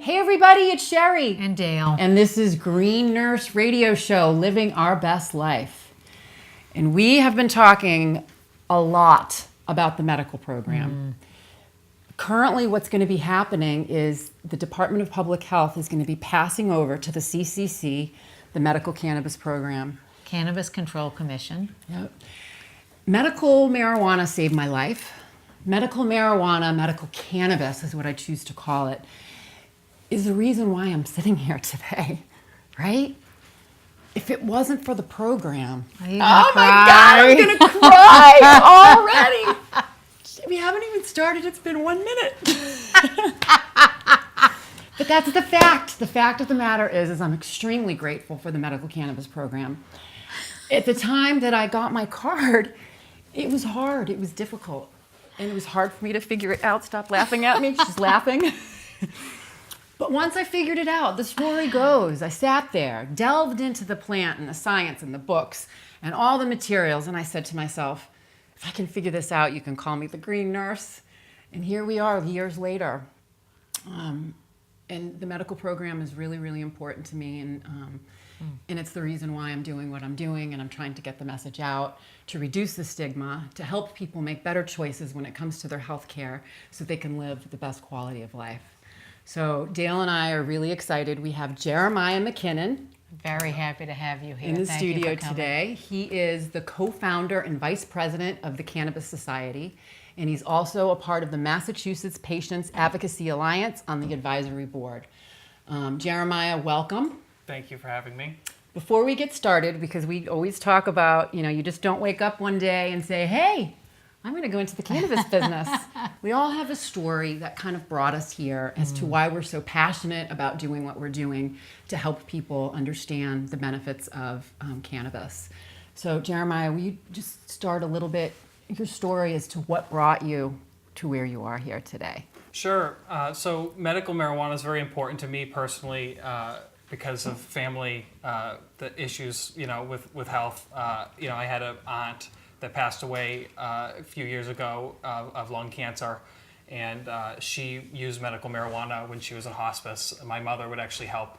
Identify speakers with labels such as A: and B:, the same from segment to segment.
A: Hey everybody, it's Sherry.
B: And Dale.
A: And this is Green Nurse Radio Show, Living Our Best Life. And we have been talking a lot about the medical program. Currently, what's going to be happening is the Department of Public Health is going to be passing over to the CCC, the Medical Cannabis Program.
B: Cannabis Control Commission.
A: Yep. Medical marijuana saved my life. Medical marijuana, medical cannabis is what I choose to call it, is the reason why I'm sitting here today, right? If it wasn't for the program,
B: Are you
A: oh
B: gonna
A: my
B: cry?
A: God, I'm gonna cry already. We haven't even started, it's been 1 minute. But that's the fact. The fact of the matter is I'm extremely grateful for the medical cannabis program. At the time that I got my card, it was hard, it was difficult. And it was hard for me to figure it out. Stop laughing at me, she's laughing. But once I figured it out, the story goes, I sat there, delved into the plant and the science and the books and all the materials, and I said to myself, if I can figure this out, you can call me the Green Nurse. And here we are years later. And the medical program is really, really important to me, and it's the reason why I'm doing what I'm doing, and I'm trying to get the message out to reduce the stigma, to help people make better choices when it comes to their health care so they can live the best quality of life. So Dale and I are really excited. We have Jeremiah McKinnon
B: Very happy to have you here.
A: in the
B: Thank you
A: studio
B: for coming.
A: today. He is the co-founder and vice president of the Cannabis Society, and he's also a part of the Massachusetts Patient Advocacy Alliance on the advisory board. Jeremiah, welcome.
C: Thank you for having me.
A: Before we get started, because we always talk about, you just don't wake up one day and say, hey, I'm going to go into the cannabis business. We all have a story that kind of brought us here as to why we're so passionate about doing what we're doing to help people understand the benefits of cannabis. So Jeremiah, will you just start a little bit, your story as to what brought you to where you are here today?
C: Sure. So medical marijuana is very important to me personally because of family the issues, with health. I had an aunt that passed away a few years ago of lung cancer, and she used medical marijuana when she was in hospice. My mother would actually help,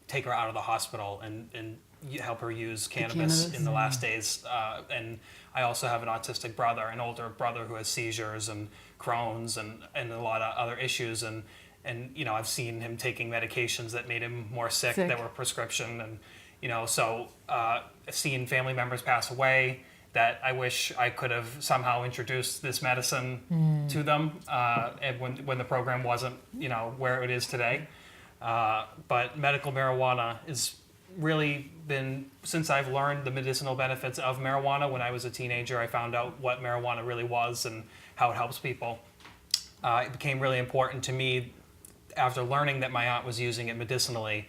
C: take her out of the hospital and help her use cannabis in the last days. And I also have an autistic brother, an older brother who has seizures and Crohn's and a lot of other issues. And I've seen him taking medications that made him more sick. That were prescription. And, so seeing family members pass away, that I wish I could have somehow introduced this medicine to them and when the program wasn't, where it is today. But medical marijuana is really been, since I've learned the medicinal benefits of marijuana when I was a teenager, I found out what marijuana really was and how it helps people. It became really important to me after learning that my aunt was using it medicinally.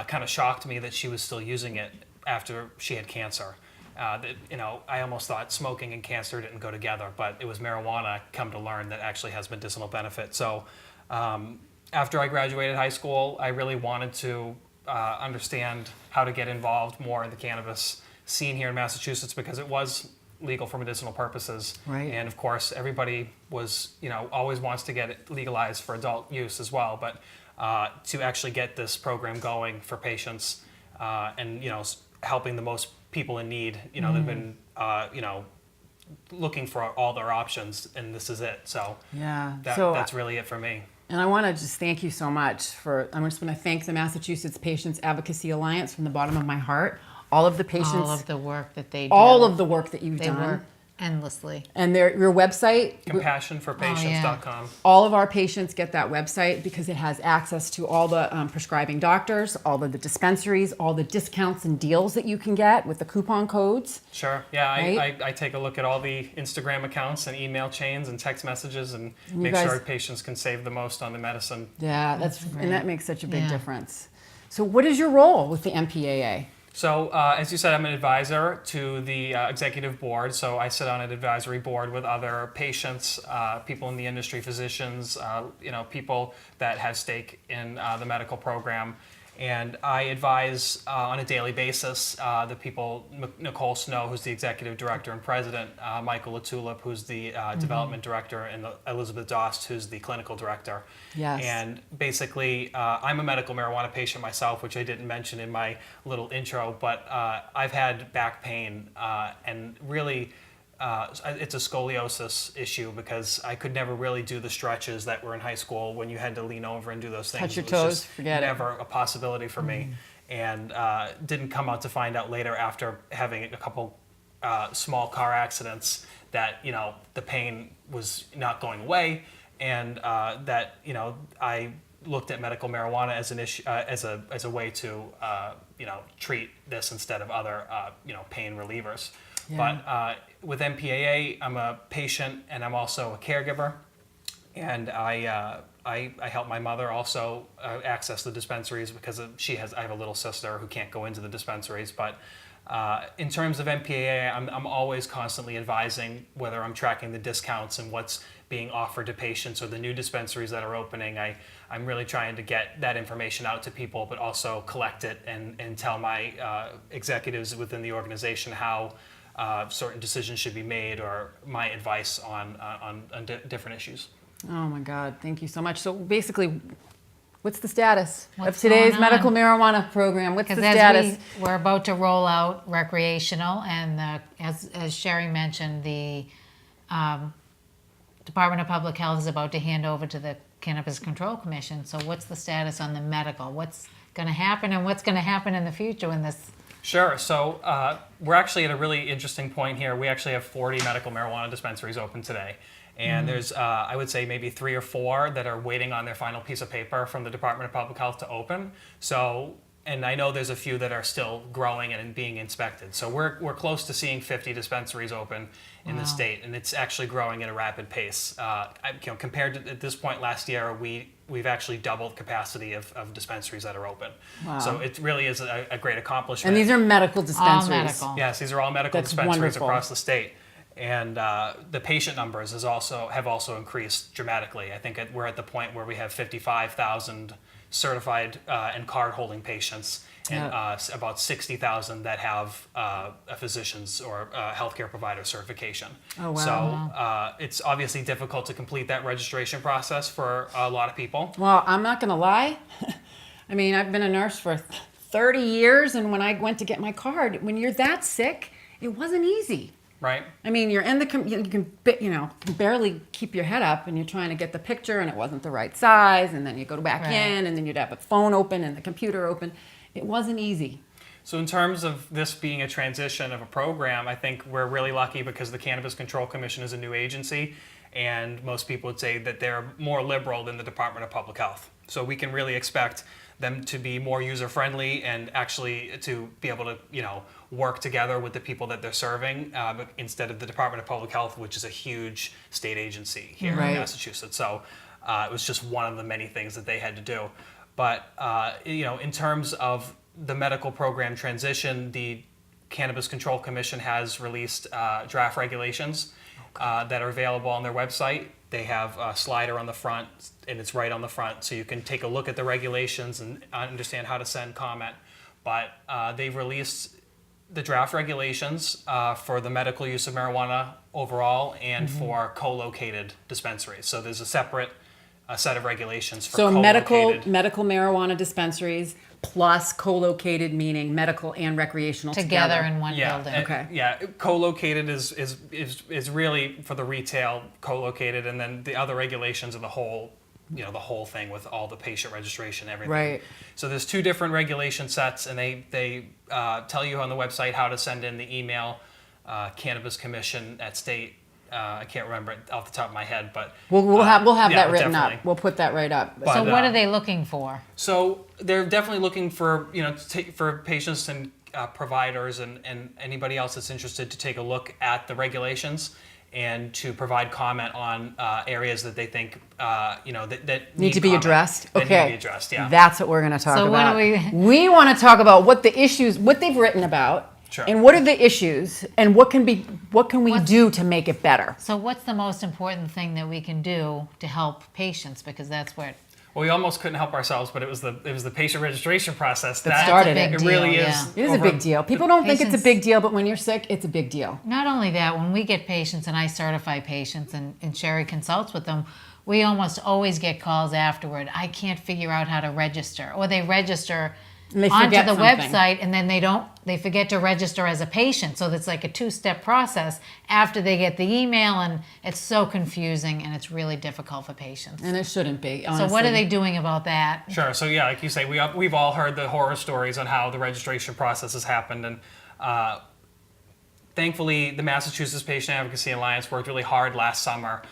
C: Kind of shocked me that she was still using it after she had cancer. I almost thought smoking and cancer didn't go together, but it was marijuana, come to learn, that actually has medicinal benefit. So after I graduated high school, I really wanted to understand how to get involved more in the cannabis scene here in Massachusetts because it was legal for medicinal purposes.
A: Right.
C: And of course, everybody was, always wants to get it legalized for adult use as well. But to actually get this program going for patients and, helping the most people in need, they've been, looking for all their options, and this is it. So
A: Yeah.
C: that's really it for me.
A: And I want to just thank you so much I'm just going to thank the Massachusetts Patient Advocacy Alliance from the bottom of my heart. All of the patients.
B: All of the work that they do.
A: All of the work that you've
B: They
A: done.
B: work endlessly.
A: And your website.
C: Compassionforpatients.com.
A: All of our patients get that website because it has access to all the prescribing doctors, all of the dispensaries, all the discounts and deals that you can get with the coupon codes.
C: Sure. Yeah,
A: Right?
C: I take a look at all the Instagram accounts and email chains and text messages and
A: you
C: make
A: guys-
C: sure patients can save the most on the medicine.
A: Yeah,
B: great.
A: and that makes such a big
B: Yeah.
A: difference. So what is your role with the MPAA?
C: So as you said, I'm an advisor to the executive board. So I sit on an advisory board with other patients, people in the industry, physicians, people that have stake in the medical program. And I advise on a daily basis the people, Nicole Snow, who's the executive director and president, Michael Latulip, who's the development director, and Elizabeth Dost, who's the clinical director.
A: Yes.
C: And basically, I'm a medical marijuana patient myself, which I didn't mention in my little intro, but I've had back pain and really it's a scoliosis issue because I could never really do the stretches that were in high school when you had to lean over and do those things.
A: Touch your
C: It was
A: toes,
C: just
A: forget it.
C: never a possibility for me. And didn't come out to find out later after having a couple small car accidents that, you know, the pain was not going away, and that, you know, I looked at medical marijuana as an issue, as a way to, you know, treat this instead of other, you know, pain relievers.
A: Yeah.
C: But with MPAA, I'm a patient and I'm also a caregiver, and I help my mother also access the dispensaries because I have a little sister who can't go into the dispensaries. But in terms of MPAA, I'm always constantly advising whether I'm tracking the discounts and what's being offered to patients or the new dispensaries that are opening. I'm really trying to get that information out to people, but also collect it and tell my executives within the organization how certain decisions should be made, or my advice on different issues.
A: Oh my God, thank you so much. So basically, what's the status
B: What's
A: of today's
B: going on?
A: medical marijuana program? What's the
B: Because
A: status?
B: we're about to roll out recreational, and as Sherry mentioned, the Department of Public Health is about to hand over to the Cannabis Control Commission. So what's the status on the medical? What's going to happen, and what's going to happen in the future when this?
C: Sure. So we're actually at a really interesting point here. We actually have 40 medical marijuana dispensaries open today. And there's, I would say, maybe 3 or 4 that are waiting on their final piece of paper from the Department of Public Health to open. So, and I know there's a few that are still growing and being inspected. So we're close to seeing 50 dispensaries open in the state, and it's actually growing at a rapid pace. Compared to at this point last year, we've actually doubled capacity of dispensaries that are open.
A: Wow.
C: So it really is a great accomplishment.
A: And these are medical dispensaries.
B: medical.
C: Yes, these are all medical
A: That's
C: dispensaries
A: wonderful.
C: across the state. And the patient numbers have also increased dramatically. I think we're at the point where we have 55,000 certified and card-holding patients, and about 60,000 that have a physician's or healthcare provider certification.
A: Oh, wow.
C: So it's obviously difficult to complete that registration process for a lot of people.
A: Well, I'm not going to lie. I mean, I've been a nurse for 30 years, and when I went to get my card, when you're that sick, it wasn't easy.
C: Right.
A: I mean, you're in you can barely keep your head up, and you're trying to get the picture, and it wasn't the right size, and then you go back
B: Right.
A: in, and then you'd have a phone open and the computer open. It wasn't easy.
C: So in terms of this being a transition of a program, I think we're really lucky because the Cannabis Control Commission is a new agency, and most people would say that they're more liberal than the Department of Public Health. So we can really expect them to be more user-friendly and actually to be able to, you know, work together with the people that they're serving, but instead of the Department of Public Health, which is a huge state agency here
A: Right.
C: in Massachusetts. So it was just one of the many things that they had to do. But you know, in terms of the medical program transition, the Cannabis Control Commission has released draft regulations that are available on their website. They have a slider on the front, and it's right on the front, so you can take a look at the regulations and understand how to send comment. But they've released the draft regulations for the medical use of marijuana overall and for co-located dispensaries. So there's a separate set of regulations for
A: So
C: co-located.
A: medical marijuana dispensaries plus co-located, meaning medical and recreational
B: Together in one
C: Yeah,
B: building.
C: and-
A: Okay.
C: Yeah, co-located is really for the retail co-located, and then the other regulations are the whole, you know, the whole thing with all the patient registration, everything.
A: Right.
C: So there's 2 different regulation sets, and they tell you on the website how to send in the email, Cannabis Commission at state. I can't remember it off the top of my head, but
A: We'll have
C: yeah,
A: that written
C: definitely.
A: up. We'll put that right up.
C: But,
B: So what are they looking for?
C: So they're definitely looking for, you know, for patients and providers and anybody else that's interested to take a look at the regulations and to provide comment on areas that they think, you know, that
A: need to be
C: comment,
A: addressed.
C: that
A: Okay.
C: need to be addressed. Yeah.
A: That's what we're going to talk
B: So what
A: about.
B: do
A: We want to talk about what the issues, what they've written about,
C: Sure.
A: and what are the issues, and what can we do to make it better.
B: So what's the most important thing that we can do to help patients? Because that's what
C: Well, we almost couldn't help ourselves, but it was the patient registration process
A: That started
B: That's a
A: it.
B: big
C: It really
B: deal,
C: is.
B: yeah.
A: It is a big deal. People don't think it's a
B: Patients-
A: big deal, but when you're sick, it's a big deal.
B: Not only that, when we get patients and I certify patients and Sherry consults with them, we almost always get calls afterward. I can't figure out how to register. Or they register
A: And they
B: onto
A: forget
B: the
A: something.
B: website and then they forget to register as a patient. So it's like a two-step process after they get the email, and it's so confusing and it's really difficult for patients.
A: And it shouldn't be,
B: So
A: honestly.
B: what are they doing about that?
C: Sure. So yeah, like you say, we've all heard the horror stories on how the registration process has happened, and thankfully, the Massachusetts Patient Advocacy Alliance worked really hard last summer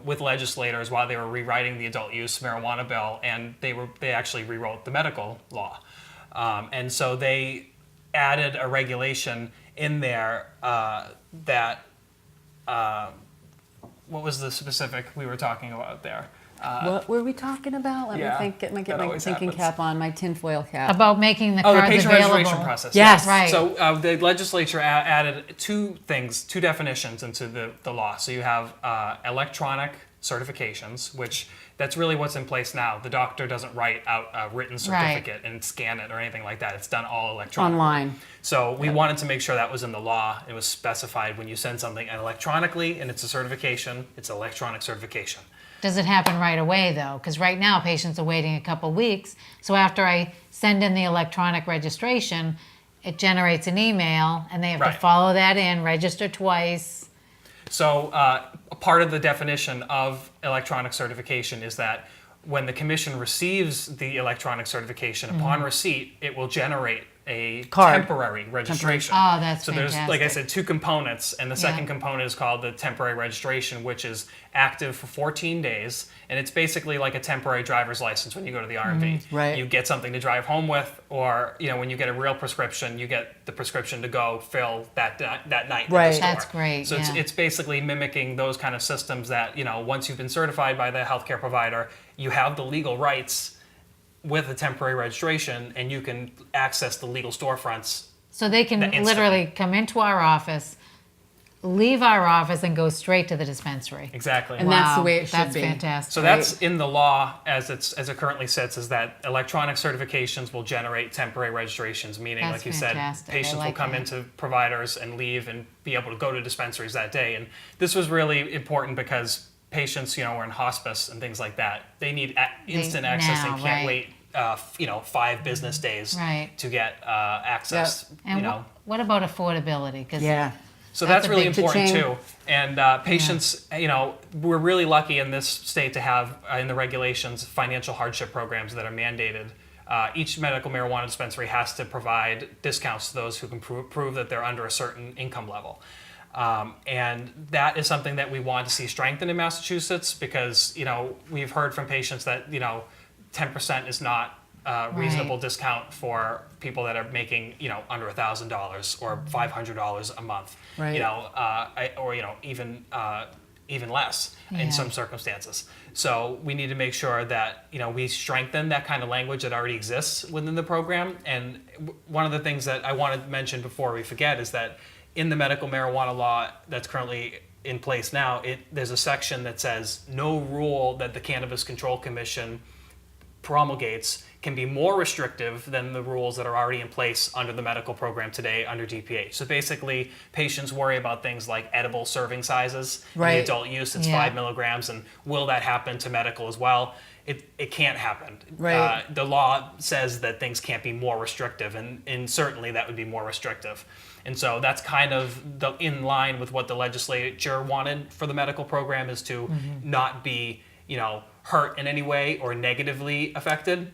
C: with legislators while they were rewriting the adult use marijuana bill, and they actually rewrote the medical law, and so they added a regulation in there that what was the specific we were talking about there?
A: What were we talking about? Let
C: yeah,
A: me think. Get my
C: that always
A: thinking
C: happens.
A: cap on, my tinfoil cap.
B: About making the
C: Oh, the
B: cards
C: patient
B: available.
C: registration process.
A: Yes.
B: Right.
C: So the legislature added two definitions into the law. So you have electronic certifications, which that's really what's in place now. The doctor doesn't write out a written certificate and scan it or anything like that. It's done all electronically.
A: Online.
C: So we wanted to make sure that was in the law. It was specified when you send something electronically and it's a certification, it's electronic certification.
B: Does it happen right away, though? Because right now, patients are waiting a couple weeks. So after I send in the electronic registration, it generates an email, and they have
C: Right.
B: to follow that in, register twice.
C: So a part of the definition of electronic certification is that when the commission receives the electronic certification, upon receipt, it will generate a
A: Card.
C: temporary registration.
B: Oh, that's
C: so there's, like I
B: fantastic.
C: said, two components, and the second
B: Yeah.
C: component is called the temporary registration, which is active for 14 days, and it's basically like a temporary driver's license when you go to the RMV.
A: Right.
C: You get something to drive home with, or when you get a real prescription, you get the prescription to go fill that night at the
A: Right.
C: store.
B: That's great,
C: So
B: yeah.
C: it's basically mimicking those kind of systems that once you've been certified by the healthcare provider, you have the legal rights with a temporary registration, and you can access the legal storefronts.
B: So they can
C: Instantly.
B: literally come into our office, leave our office, and go straight to the dispensary.
C: Exactly.
A: And that's the way it should
B: That's
A: be.
B: fantastic.
C: So that's in the law as it currently sits, is that electronic certifications will generate temporary registrations, meaning,
B: That's
C: like you
B: fantastic.
C: said,
B: I
C: patients will
B: like
C: come
B: that.
C: into providers and leave and be able to go to dispensaries that day. And this was really important because patients, are in hospice and things like that. They need instant access.
B: now,
C: They can't
B: right.
C: wait, 5 business days
B: Right.
C: to get access.
B: And what about affordability? 'Cause
A: Yeah.
C: So
B: That's
C: that's
B: a
C: really
B: big
C: important
A: cha-ching.
C: too. And patients, we're really lucky in this state to have in the regulations financial hardship programs that are mandated. Each medical marijuana dispensary has to provide discounts to those who can prove that they're under a certain income level. And that is something that we want to see strengthened in Massachusetts because, we've heard from patients that, 10% is not a reasonable
B: Right.
C: discount for people that are making, under $1,000 or $500 a month.
A: Right.
C: Or even less
B: Yeah.
C: in some circumstances. So we need to make sure that we strengthen that kind of language that already exists within the program. And one of the things that I want to mention before we forget is that in the medical marijuana law that's currently in place now, there's a section that says no rule that the Cannabis Control Commission promulgates can be more restrictive than the rules that are already in place under the medical program today under DPH. So basically, patients worry about things like edible serving sizes. In
A: Right.
C: the adult use, it's
B: Yeah.
C: 5 milligrams, and will that happen to medical as well? It can't happen.
A: Right.
C: The law says that things can't be more restrictive, and certainly that would be more restrictive. And so that's kind of in line with what the legislature wanted for the medical program, is to not be, hurt in any way or negatively affected.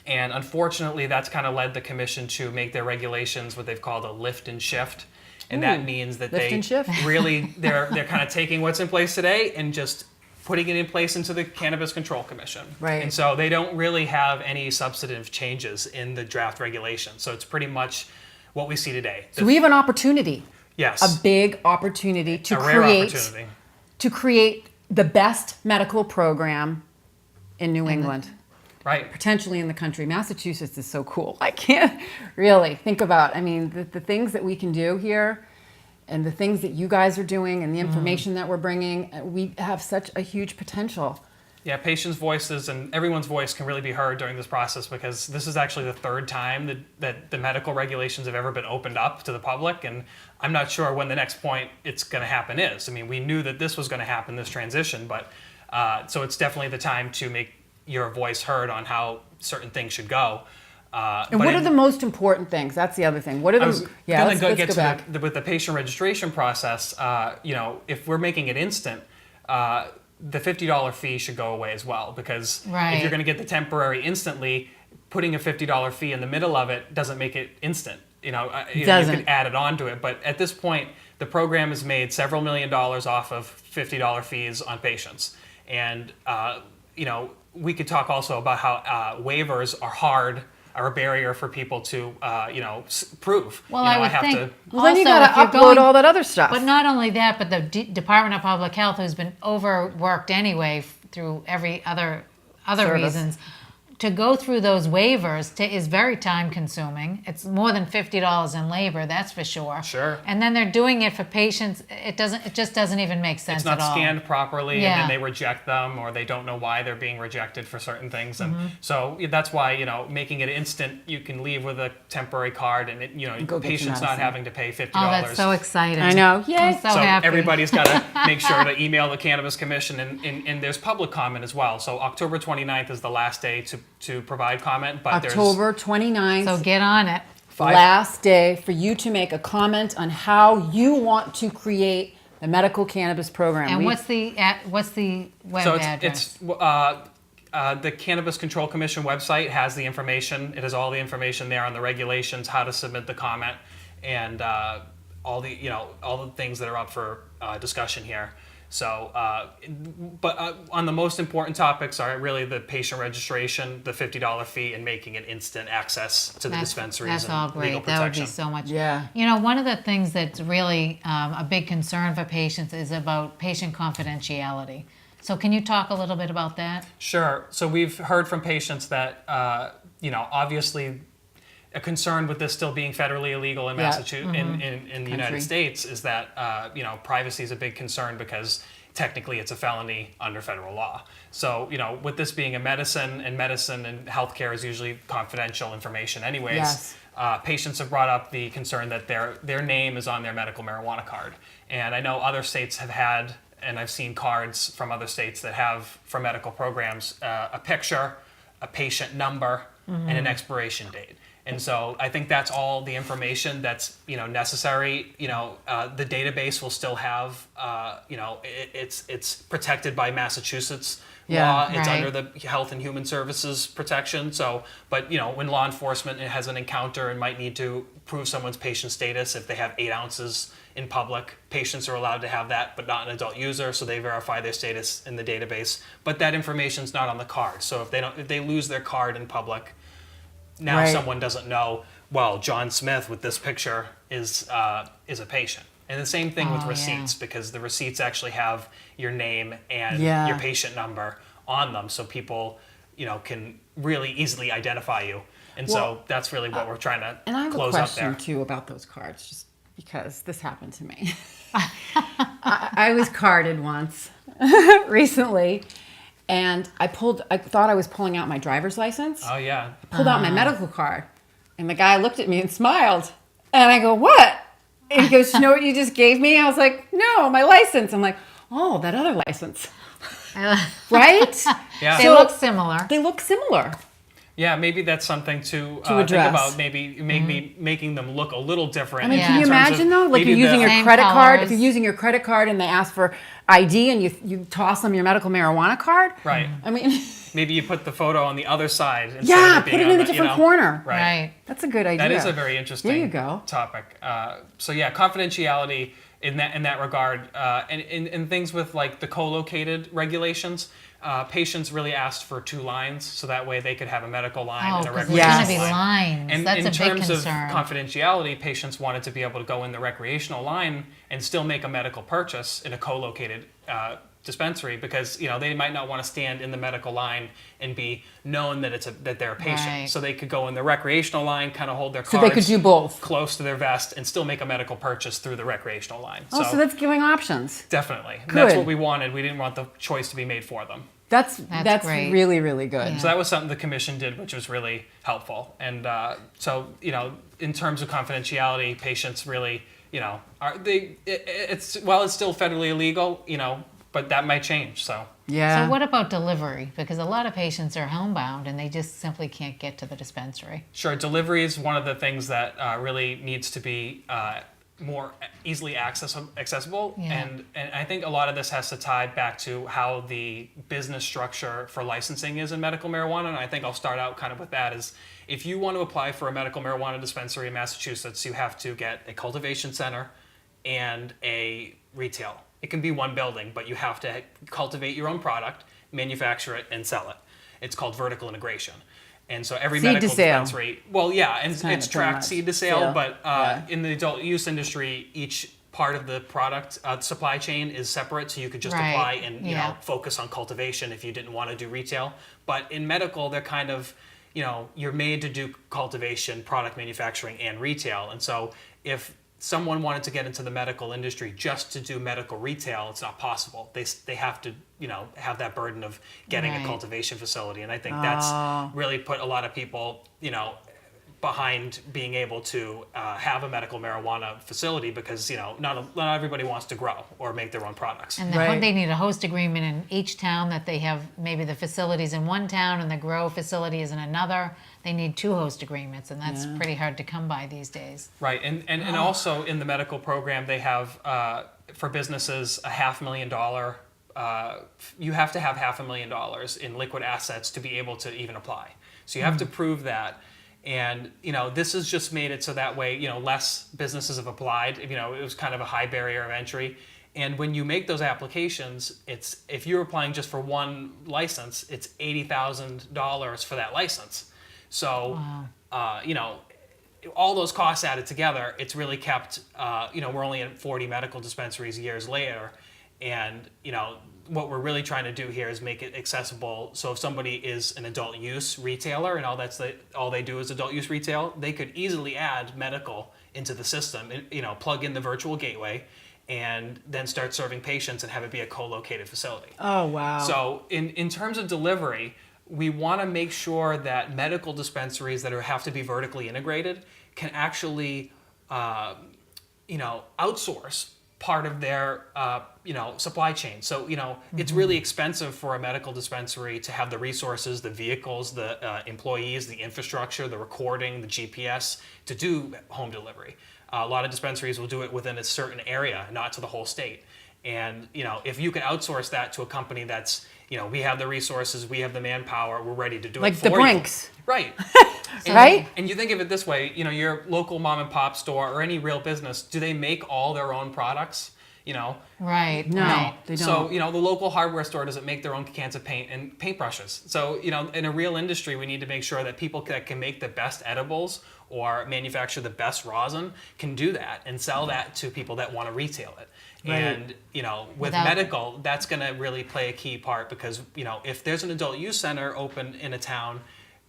C: And unfortunately, that's kind of led the commission to make their regulations what they've called a lift and shift. And that means that
A: lift
C: they
A: and shift.
C: really, they're kind of taking what's in place today and just putting it in place into the Cannabis Control Commission.
A: Right.
C: And so they don't really have any substantive changes in the draft regulation. So it's pretty much what we see today.
A: So we have an opportunity,
C: Yes.
A: a big opportunity to
C: A rare
A: create
C: opportunity.
A: to create the best medical program in New England,
C: Right.
A: potentially in the country. Massachusetts is so cool. I can't really think about, the things that we can do here and the things that you guys are doing and the information that we're bringing. We have such a huge potential.
C: Yeah, patients' voices and everyone's voice can really be heard during this process, because this is actually the third time that the medical regulations have ever been opened up to the public, and I'm not sure when the next point it's going to happen is. I mean, we knew that this was going to happen, this transition, but so it's definitely the time to make your voice heard on how certain things should go.
A: And what are the most important things? That's the other thing. What are the? Yeah, let's go back.
C: With the patient registration process. If we're making it instant, the $50 fee should go away as well, because if you're going to get the temporary instantly, putting a $50 fee in the middle of it doesn't make it instant. You can add it onto it, but at this point, the program has made several $1 million off of $50 fees on patients, and we could talk also about how waivers are a barrier for people to, prove.
B: Well, I would think.
A: Well, then you got to upload all that other stuff.
B: But not only that, but the Department of Public Health, who's been overworked anyway through every other reasons, to go through those waivers is very time consuming. It's more than $50 in labor, that's for sure.
C: Sure.
B: And then they're doing it for patients. It just doesn't even make sense at all.
C: It's not scanned properly, and then they reject them, or they don't know why they're being rejected for certain things. And so that's why, making it instant, you can leave with a temporary card, and patients not having to pay $50.
B: Oh, that's so exciting.
A: I know. Yay.
B: I'm so happy.
C: Everybody's got to make sure to email the Cannabis Commission, and there's public comment as well. So October 29th is the last day to provide comment, but
A: October 29th.
B: So get on it.
A: Last day for you to make a comment on how you want to create the medical cannabis program.
B: And what's the web address?
C: The Cannabis Control Commission website has the information. It has all the information there on the regulations, how to submit the comment, and all the things that are up for discussion here. So, but on the most important topics are really the patient registration, the $50 fee, and making it instant access to the dispensaries.
B: That's all great.
C: Legal
B: That would
C: protection.
B: be so much.
A: Yeah.
B: One of the things that's really a big concern for patients is about patient confidentiality. So can you talk a little bit about that?
C: Sure. So we've heard from patients that, obviously a concern with this still being federally illegal in Massachusetts, in the United States, is that privacy is a big concern, because technically it's a felony under federal law. So with this being a medicine and healthcare is usually confidential information anyways. Patients have brought up the concern that their name is on their medical marijuana card, and I know other states have had, and I've seen cards from other states that have, for medical programs, a picture, a patient number, and an expiration date. And so I think that's all the information that's necessary. The database will still have, it's protected by Massachusetts law. It's under the Health and Human Services protection. So, but when law enforcement has an encounter and might need to prove someone's patient status, if they have 8 ounces in public, patients are allowed to have that, but not an adult user. So they verify their status in the database. But that information's not on the card. So if they lose their card in public, now someone doesn't know, well, John Smith with this picture is a patient. And the same thing with receipts, because the receipts actually have your name and your patient number on them, so people, can really easily identify you. And so that's really what we're trying to close up there.
A: And I have a question too about those cards, just because this happened to me. I was carded once recently. And I thought I was pulling out my driver's license.
C: Oh, yeah.
A: I pulled out my medical card. And the guy looked at me and smiled. And I go, what? And he goes, you know what you just gave me? I was like, no, my license. I'm like, oh, that other license. Right?
C: Yeah.
B: They look similar.
A: They look similar.
C: Yeah, maybe that's something to
A: address.
C: Think about. Maybe making them look a little different.
A: I mean, can you imagine though? Like you're using your credit card. If you're using your credit card and they ask for ID and you toss them your medical marijuana card.
C: Right.
A: I mean,
C: maybe you put the photo on the other side.
A: Yeah, put it in a different corner.
C: Right.
A: That's a good idea.
C: That is a very interesting
A: there you go.
C: topic. So yeah, confidentiality in that regard, and in things with like the co-located regulations. Patients really asked for 2 lines, so that way they could have a medical line and a recreational line.
B: There's going to be lines.
C: And
B: that's
C: in
B: a big
C: terms
B: concern.
C: of confidentiality, patients wanted to be able to go in the recreational line and still make a medical purchase in a co-located dispensary, because they might not want to stand in the medical line and be known that they're a patient.
B: Right.
C: So they could go in the recreational line, kind of hold their cards.
A: So they could do both.
C: Close to their vest and still make a medical purchase through the recreational line.
A: Oh, so that's giving options.
C: Definitely.
A: Good.
C: That's what we wanted. We didn't want the choice to be made for them.
A: That's
B: great.
A: really, really good.
B: Yeah.
C: So that was something the commission did, which was really helpful. And so, in terms of confidentiality, patients really, it's still federally illegal, but that might change. So
A: Yeah.
B: So what about delivery? Because a lot of patients are homebound and they just simply can't get to the dispensary.
C: sure, delivery is one of the things that really needs to be more easily accessible.
B: Yeah.
C: And I think a lot of this has to tie back to how the business structure for licensing is in medical marijuana. And I think I'll start out kind of with that is if you want to apply for a medical marijuana dispensary in Massachusetts, you have to get a cultivation center and a retail. It can be one building, but you have to cultivate your own product, manufacture it, and sell it. It's called vertical integration. And so every
A: Seed to
C: medical
A: sale.
C: dispensary, well, yeah, and
A: kind
C: it's
A: of pretty
C: tracked
A: much.
C: seed to sale,
A: Sale.
C: but
A: Yeah.
C: in the adult use industry, each part of the product supply chain is separate, so you could just
B: Right.
C: apply and
B: Yeah.
C: focus on cultivation if you didn't want to do retail. But in medical, they're kind of you're made to do cultivation, product manufacturing, and retail. And so if someone wanted to get into the medical industry just to do medical retail, it's not possible. They have to have that burden of getting
B: Right.
C: a cultivation facility, and I think that's really put a lot of people behind being able to have a medical marijuana facility because not everybody wants to grow or make their own products.
B: And
A: Right.
B: they need a host agreement in each town that they have maybe the facilities in one town and the grow facility is in another. They need 2 host agreements, and that's pretty hard to come by these days.
C: Right, and also in the medical program, they have for businesses a $500,000. You have to have $500,000 in liquid assets to be able to even apply. So you have to prove that, and this has just made it so that way less businesses have applied. It was kind of a high barrier of entry. And when you make those applications, if you're applying just for one license, it's $80,000 for that license. So, all those costs added together, it's really kept, we're only at 40 medical dispensaries years later. And, what we're really trying to do here is make it accessible. So if somebody is an adult use retailer and all they do is adult use retail, they could easily add medical into the system, plug in the virtual gateway and then start serving patients and have it be a co-located facility.
A: Oh, wow.
C: So in terms of delivery, we want to make sure that medical dispensaries that have to be vertically integrated can actually, outsource part of their, supply chain. So, it's really expensive for a medical dispensary to have the resources, the vehicles, the employees, the infrastructure, the recording, the GPS to do home delivery. A lot of dispensaries will do it within a certain area, not to the whole state. And, if you can outsource that to a company that's, we have the resources, we have the manpower, we're ready to do
A: Like
C: it for
A: the
C: you.
A: Brinks.
C: Right.
A: Right?
C: And you think of it this way, your local mom and pop store or any real business, do they make all their own products?
B: Right.
A: No,
B: Right.
A: they don't.
C: So, the local hardware store doesn't make their own cans of paint and paintbrushes. So, in a real industry, we need to make sure that people that can make the best edibles or manufacture the best rosin can do that and sell that to people that want to retail it.
A: Right.
C: And, with
B: Without-
C: medical, that's going to really play a key part because, if there's an adult use center open in a town,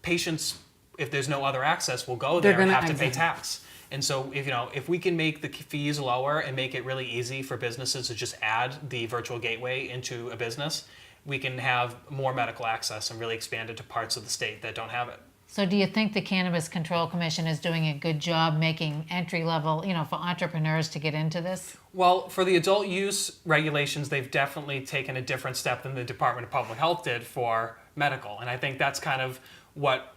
C: patients, if there's no other access, will go there
A: They're
C: and
A: gonna
C: have to pay
A: exit.
C: tax. And so if we can make the fees lower and make it really easy for businesses to just add the virtual gateway into a business, we can have more medical access and really expand it to parts of the state that don't have it.
B: So do you think the Cannabis Control Commission is doing a good job making entry level, for entrepreneurs to get into this?
C: Well, for the adult use regulations, they've definitely taken a different step than the Department of Public Health did for medical. And I think that's kind of what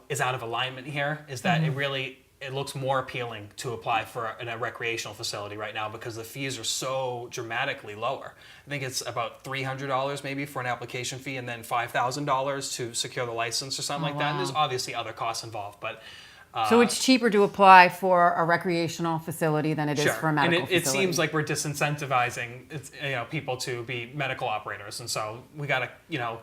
C: is out of alignment here, is that it looks more appealing to apply for a recreational facility right now because the fees are so dramatically lower. I think it's about $300 maybe for an application fee and then $5,000 to secure the license or something like that. And there's obviously other costs involved, but
A: So it's cheaper to apply for a recreational facility than it is
C: sure.
A: for a medical
C: And it
A: facility.
C: seems like we're disincentivizing people to be medical operators. And so we got to,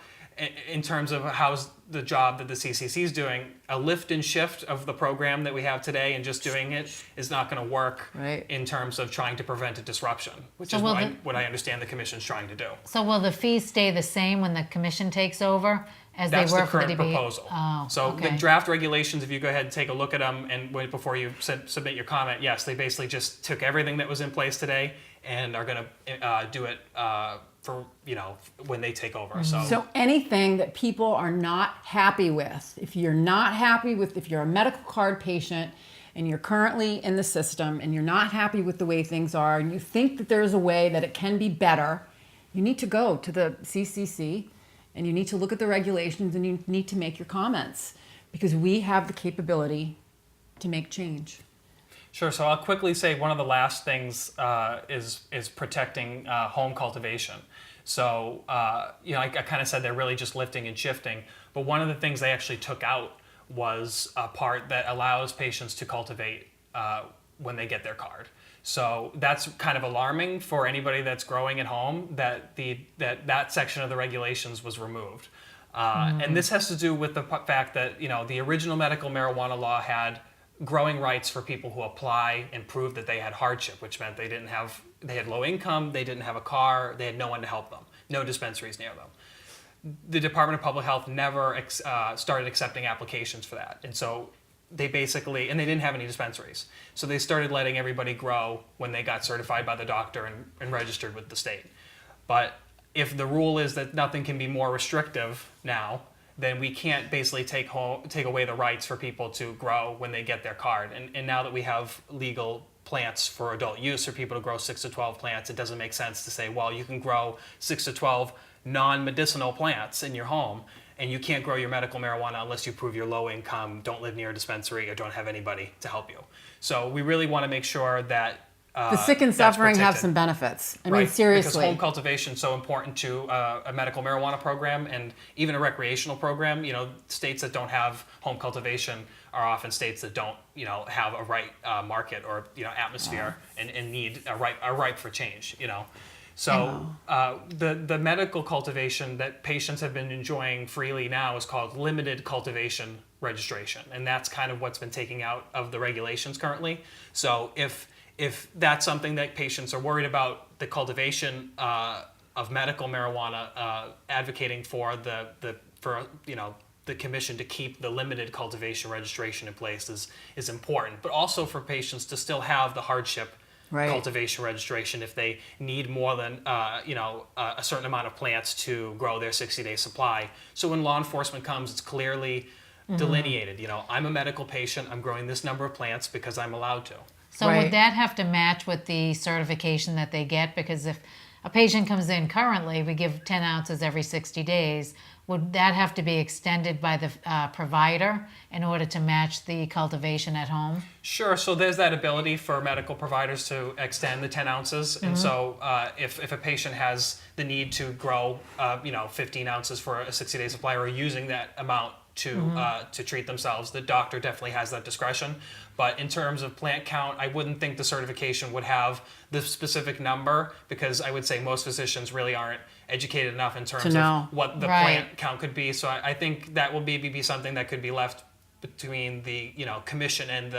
C: in terms of how's the job that the CCC is doing, a lift and shift of the program that we have today and just doing it is not going to work
A: Right.
C: in terms of trying to prevent a disruption, which
B: So
C: is
B: will
C: what I understand the commission's trying to do.
B: So will the fees stay the same when the commission takes over as
C: That's
B: they
C: the
B: were for the
C: current
B: DBA?
C: proposal.
B: Oh,
C: So
B: okay.
C: the draft regulations, if you go ahead and take a look at them and wait before you submit your comment, yes, they basically just took everything that was in place today and are going to do it when they take over.
A: So anything that people are not happy with, if you're a medical card patient and you're currently in the system and you're not happy with the way things are and you think that there's a way that it can be better, you need to go to the CCC and you need to look at the regulations and you need to make your comments because we have the capability to make change.
C: Sure. So I'll quickly say one of the last things is protecting home cultivation. So I kind of said they're really just lifting and shifting, but one of the things they actually took out was a part that allows patients to cultivate when they get their card. So that's kind of alarming for anybody that's growing at home that that section of the regulations was removed. And this has to do with the fact that the original medical marijuana law had growing rights for people who apply and prove that they had hardship, which meant they had low income, they didn't have a car, they had no one to help them, no dispensaries near them. The Department of Public Health never started accepting applications for that. And so they didn't have any dispensaries. So they started letting everybody grow when they got certified by the doctor and registered with the state. But if the rule is that nothing can be more restrictive now, then we can't basically take away the rights for people to grow when they get their card. And now that we have legal plants for adult use for people to grow 6 to 12 plants, it doesn't make sense to say, well, you can grow 6 to 12 non-medicinal plants in your home, and you can't grow your medical marijuana unless you prove you're low income, don't live near a dispensary, or don't have anybody to help you. So we really want to make sure that
A: the sick and suffering have some benefits. I mean, seriously.
C: Because home cultivation is so important to a medical marijuana program and even a recreational program. States that don't have home cultivation are often states that don't, have a right market or, atmosphere and need are ripe for change, So the medical cultivation that patients have been enjoying freely now is called limited cultivation registration. And that's kind of what's been taken out of the regulations currently. So if that's something that patients are worried about, the cultivation of medical marijuana, advocating for the commission to keep the limited cultivation registration in place is important. But also for patients to still have the hardship cultivation registration if they need more than a certain amount of plants to grow their 60-day supply. So when law enforcement comes, it's clearly delineated. I'm a medical patient. I'm growing this number of plants because I'm allowed to.
B: So would that have to match with the certification that they get? Because if a patient comes in currently, we give 10 ounces every 60 days. Would that have to be extended by the provider in order to match the cultivation at home?
C: Sure. So there's that ability for medical providers to extend the 10 ounces. And so if a patient has the need to grow, 15 ounces for a 60-day supply or using that amount to treat themselves, the doctor definitely has that discretion. But in terms of plant count, I wouldn't think the certification would have the specific number because I would say most physicians really aren't educated enough in terms of what the plant count could be. So I think that will maybe be something that could be left between the commission and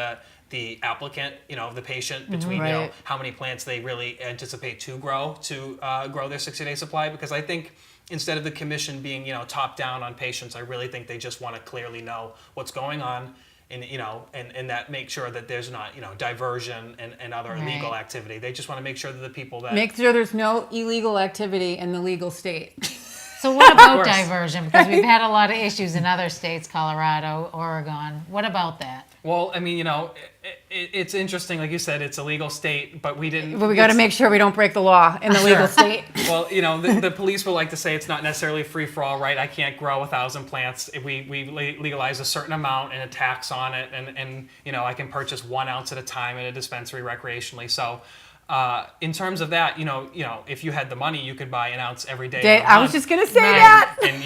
C: the applicant, the patient, between how many plants they really anticipate to grow their 60-day supply. Because I think instead of the commission being top down on patients, I really think they just want to clearly know what's going on. And that make sure that there's not, diversion and other illegal activity. They just want to make sure that the people that...
A: Make sure there's no illegal activity in the legal state.
B: So what about diversion? Because we've had a lot of issues in other states, Colorado, Oregon. What about that?
C: Well, I mean, it's interesting. Like you said, it's a legal state, but we didn't...
A: But we got to make sure we don't break the law in the legal state.
C: Well, the police will like to say it's not necessarily a free-for-all, right? I can't grow 1,000 plants. We legalize a certain amount and a tax on it, and I can purchase 1 ounce at a time at a dispensary recreationally. So in terms of that, if you had the money, you could buy an ounce every day.
A: I was just going to say that.
C: And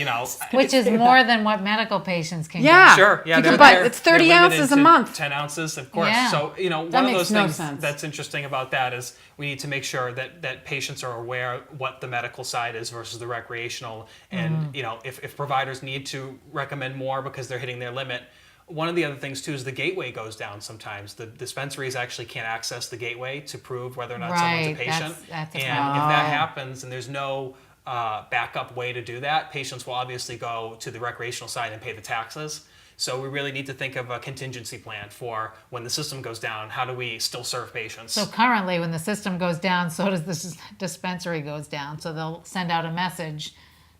B: which is more than what medical patients can
A: get.
C: Sure. Yeah.
A: It's 30 ounces a month.
C: 10 ounces, of course.
B: Yeah.
C: So, one of those things that's interesting about that is we need to make sure that patients are aware what the medical side is versus the recreational. And, if providers need to recommend more because they're hitting their limit, one of the other things, too, is the gateway goes down sometimes. The dispensaries actually can't access the gateway to prove whether or not someone's a patient.
B: That's a
C: and
B: problem.
C: if that happens and there's no backup way to do that, patients will obviously go to the recreational side and pay the taxes. So we really need to think of a contingency plan for when the system goes down. How do we still serve patients?
B: So currently, when the system goes down, so does this dispensary goes down. So they'll send out a message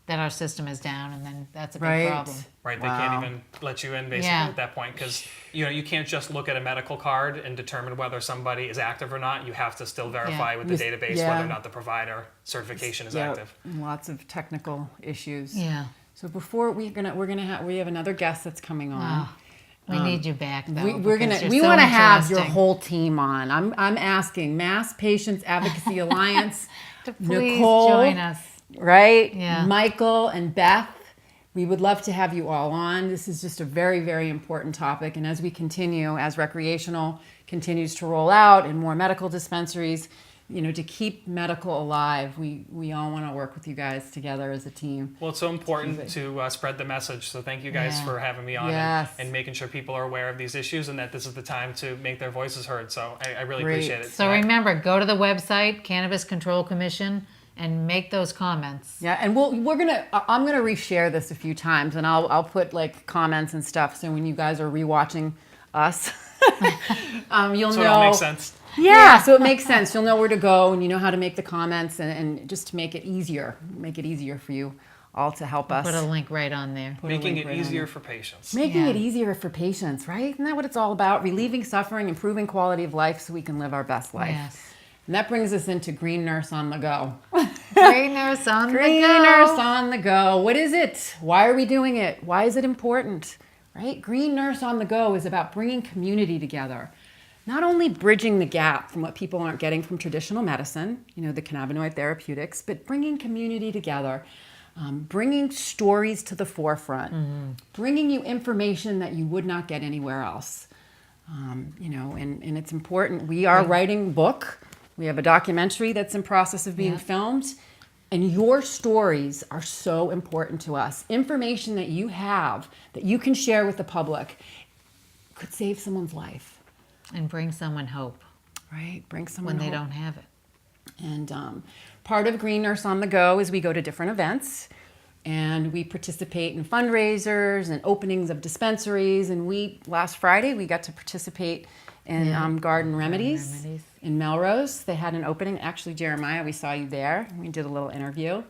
B: that our system is down, and then that's a big
A: Right.
B: problem.
C: Right, they
A: Wow.
C: can't even let you in basically
B: Yeah.
C: at that point, because you can't just look at a medical card and determine whether somebody is active or not. You have to still verify with the
A: Yes,
C: database
A: yeah.
C: whether or not the provider certification is
A: Yeah,
C: active.
A: lots of technical issues.
B: Yeah.
A: So before we have another guest that's coming on.
B: Oh, we need you back, though.
A: We
B: because you're
A: want to
B: so
A: have your
B: interesting.
A: whole team on. I'm asking Mass Patients Advocacy Alliance,
B: to please
A: Nicole,
B: join us.
A: right?
B: Yeah.
A: Michael and Beth. We would love to have you all on. This is just a very, very important topic. And as we continue, as recreational continues to roll out and more medical dispensaries, to keep medical alive, we all want to work with you guys together as a team.
C: Well, it's so important to spread the message. So thank you guys
B: Yeah.
C: for having me on
A: Yes.
C: and making sure people are aware of these issues and that this is the time to make their voices heard. So I really
A: Great.
C: appreciate it.
B: So remember, go to the website, Cannabis Control Commission, and make those comments.
A: Yeah, and I'm gonna reshare this a few times, and I'll put like comments and stuff. So when you guys are rewatching us, you'll
C: So
A: know.
C: it all makes sense.
A: Yeah, so it makes sense. You'll know where to go, and you know how to make the comments, and just to make it easier for you all to help us.
B: Put a link right on there.
A: Put a
C: Making
A: link
C: it
A: right on
C: easier
A: there.
C: for patients.
A: Making
B: Yeah.
A: it easier for patients, right? Isn't that what it's all about? Relieving suffering, improving quality of life, so we can live our best life.
B: Yes.
A: And that brings us into Green Nurse on the Go.
B: Green Nurse on
A: Green
B: the go.
A: Nurse on the Go. What is it? Why are we doing it? Why is it important? Right? Green Nurse on the Go is about bringing community together. Not only bridging the gap from what people aren't getting from traditional medicine, the cannabinoid therapeutics, but bringing community together, bringing stories to the forefront, bringing you information that you would not get anywhere else. And it's important. We are writing a book. We have a documentary that's in process of being filmed. And your stories are so important to us. Information that you have that you can share with the public could save someone's life.
B: And bring someone hope
A: Right? Bring someone
B: when they
A: hope.
B: don't have it.
A: And part of Green Nurse on the Go is we go to different events and we participate in fundraisers and openings of dispensaries. And last Friday, we got to participate in Garden Remedies
B: Remedies.
A: in Melrose. They had an opening. Actually, Jeremiah, we saw you there. We did a little interview.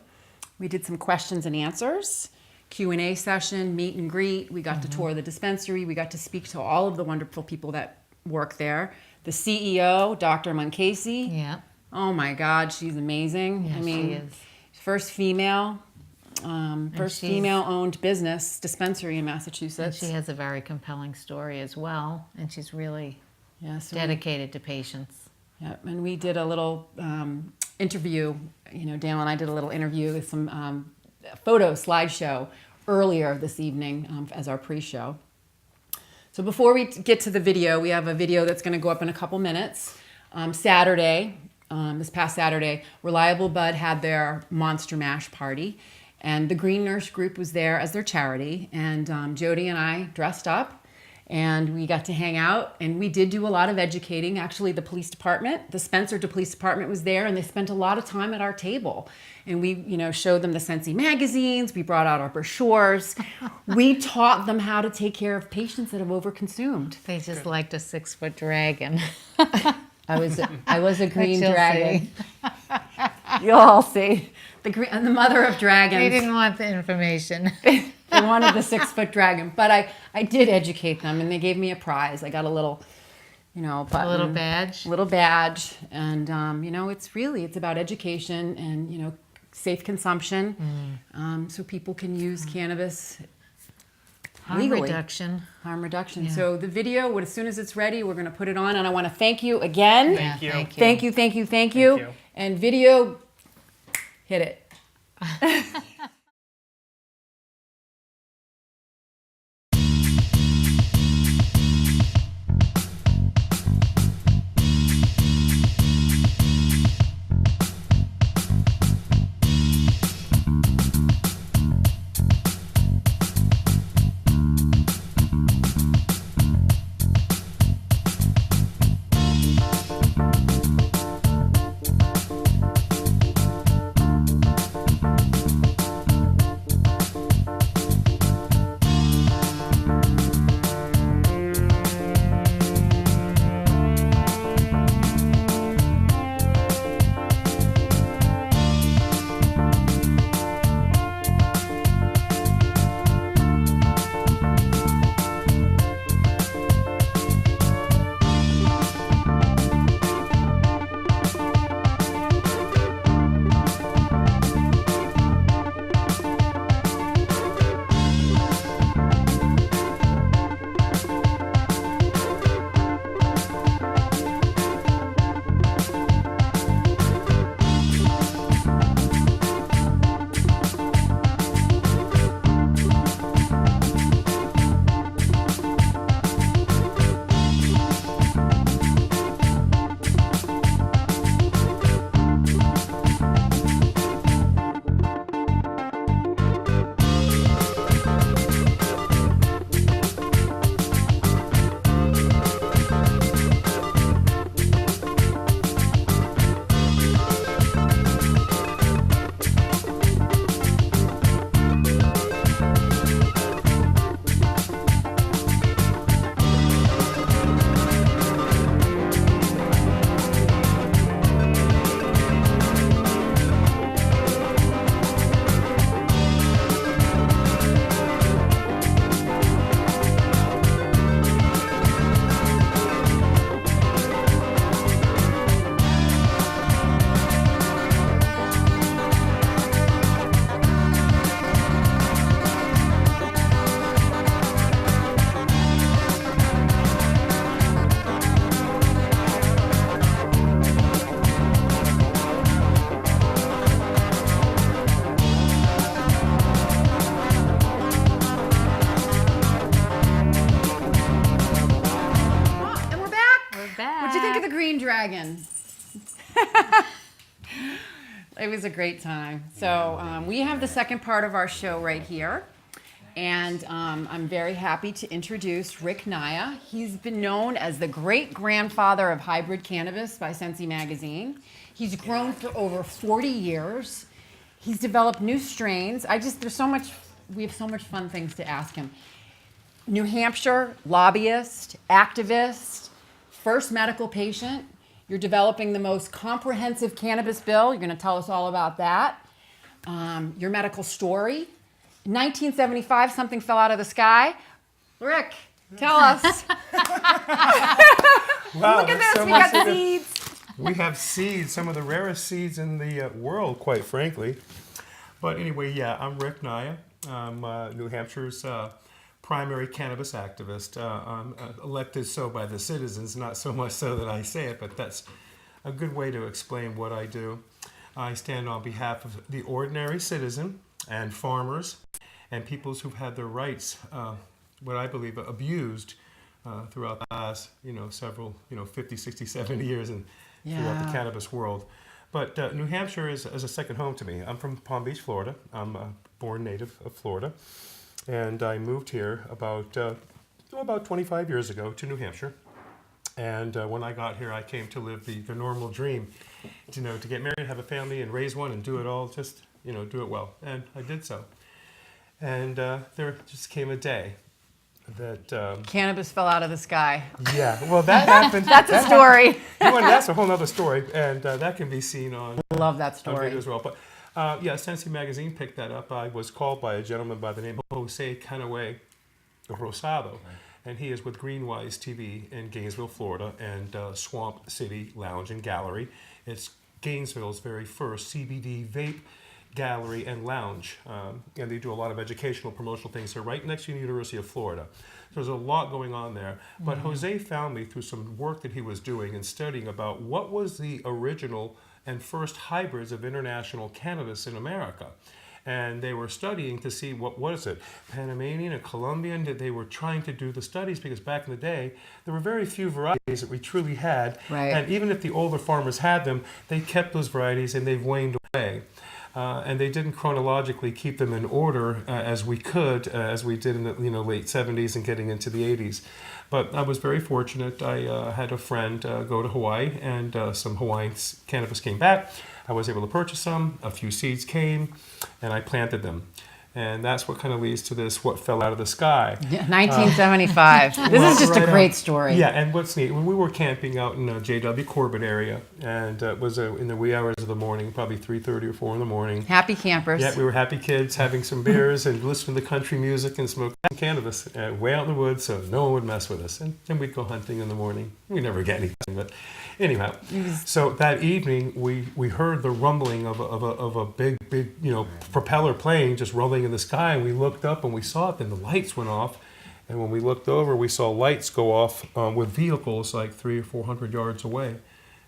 A: We did some questions and answers, Q&A session, meet and greet. We got to tour the dispensary. We got to speak to all of the wonderful people that work there. The CEO, Dr. Munkasey.
B: Yeah.
A: Oh my God, she's amazing.
B: Yes,
A: I mean,
B: she is.
A: first female,
B: she's-
A: female-owned business dispensary in
B: And
A: Massachusetts.
B: she has a very compelling story as well. And she's really
A: Yes,
B: dedicated to patients.
A: yeah, and we did a little interview. Dale and I did a little interview with some photo slideshow earlier this evening as our pre-show. So before we get to the video, we have a video that's going to go up in a couple minutes. This past Saturday, Reliable Bud had their Monster Mash party, and the Green Nurse group was there as their charity. And Jody and I dressed up, and we got to hang out, and we did do a lot of educating. Actually, the police department, the Spencer Police Department was there, and they spent a lot of time at our table. And we, showed them the Sensi magazines. We brought out our brochures. We taught them how to take care of patients that have overconsumed.
B: They just liked a 6-foot dragon.
A: I was a green
B: you'll
A: dragon. You'll all see. The mother of dragons.
B: They didn't want the information.
A: They wanted the 6-foot dragon, but I did educate them, and they gave me a prize. I got a little, button,
B: A little badge.
A: little badge, and it's about education and safe consumption, so people can use cannabis
B: Harm
A: legally.
B: reduction.
A: Harm reduction.
B: Yeah.
A: So the video, as soon as it's ready, we're going to put it on, and I want to thank you again.
C: Thank you.
B: Thank you.
A: Thank you, thank you, thank you.
C: Thank you.
A: And video, hit it. Green Dragon. It was a great time. So we have the second part of our show right here. And I'm very happy to introduce Rick Naya. He's been known as the great-grandfather of hybrid cannabis by Sensi Magazine. He's grown for over 40 years. He's developed new strains. We have so much fun things to ask him. New Hampshire lobbyist, activist, first medical patient. You're developing the most comprehensive cannabis bill. You're going to tell us all about that. Your medical story. 1975, something fell out of the sky. Rick, tell us.
D: Wow,
A: Look at this, we got seeds.
D: We have seeds, some of the rarest seeds in the world, quite frankly. But anyway, yeah, I'm Rick Naya. I'm New Hampshire's primary cannabis activist. I'm elected so by the citizens, not so much so that I say it, but that's a good way to explain what I do. I stand on behalf of the ordinary citizen and farmers and peoples who've had their rights, what I believe, abused throughout the last, several, 50, 60, 70 years and throughout the cannabis world. But New Hampshire is a second home to me. I'm from Palm Beach, Florida. I'm a born native of Florida. And I moved here about 25 years ago to New Hampshire. And when I got here, I came to live the normal dream, to get married, have a family, and raise one, and do it all, just, do it well. And I did so. And there just came a day that...
A: Cannabis fell out of the sky.
D: Yeah, well, that happened.
A: That's a story.
D: That's a whole other story, and that can be seen on...
A: I love that
D: on
A: story.
D: video as well. But Sensi Magazine picked that up. I was called by a gentleman by the name of Jose Canaway Rosado, and he is with GreenWise TV in Gainesville, Florida, and Swamp City Lounge and Gallery. It's Gainesville's very first CBD vape gallery and lounge, and they do a lot of educational promotional things here right next to the University of Florida. So there's a lot going on there. But Jose found me through some work that he was doing and studying about what was the original and first hybrids of international cannabis in America. And they were studying to see what was it, Panamanian and Colombian, that they were trying to do the studies, because back in the day, there were very few varieties that we truly had.
A: Right.
D: And even if the older farmers had them, they kept those varieties and they've waned away. And they didn't chronologically keep them in order as we could, as we did in the late 70s and getting into the 80s. But I was very fortunate. I had a friend go to Hawaii, and some Hawaiian cannabis came back. I was able to purchase some. A few seeds came, and I planted them. And that's what kind of leads to this, what fell out of the sky.
A: Yeah, 1975. This is just a great story.
D: Yeah, and what's neat, when we were camping out in J.W. Corbett area, and it was in the wee hours of the morning, probably 3:30 or 4 in the morning.
A: Happy campers.
D: Yeah, we were happy kids having some beers and listening to country music and smoking cannabis way out in the woods, so no one would mess with us. And then we'd go hunting in the morning. We never get anything, but anyhow. So that evening, we heard the rumbling of a big propeller plane just rolling in the sky, and we looked up and we saw it, and the lights went off. And when we looked over, we saw lights go off with vehicles like 300 or 400 yards away.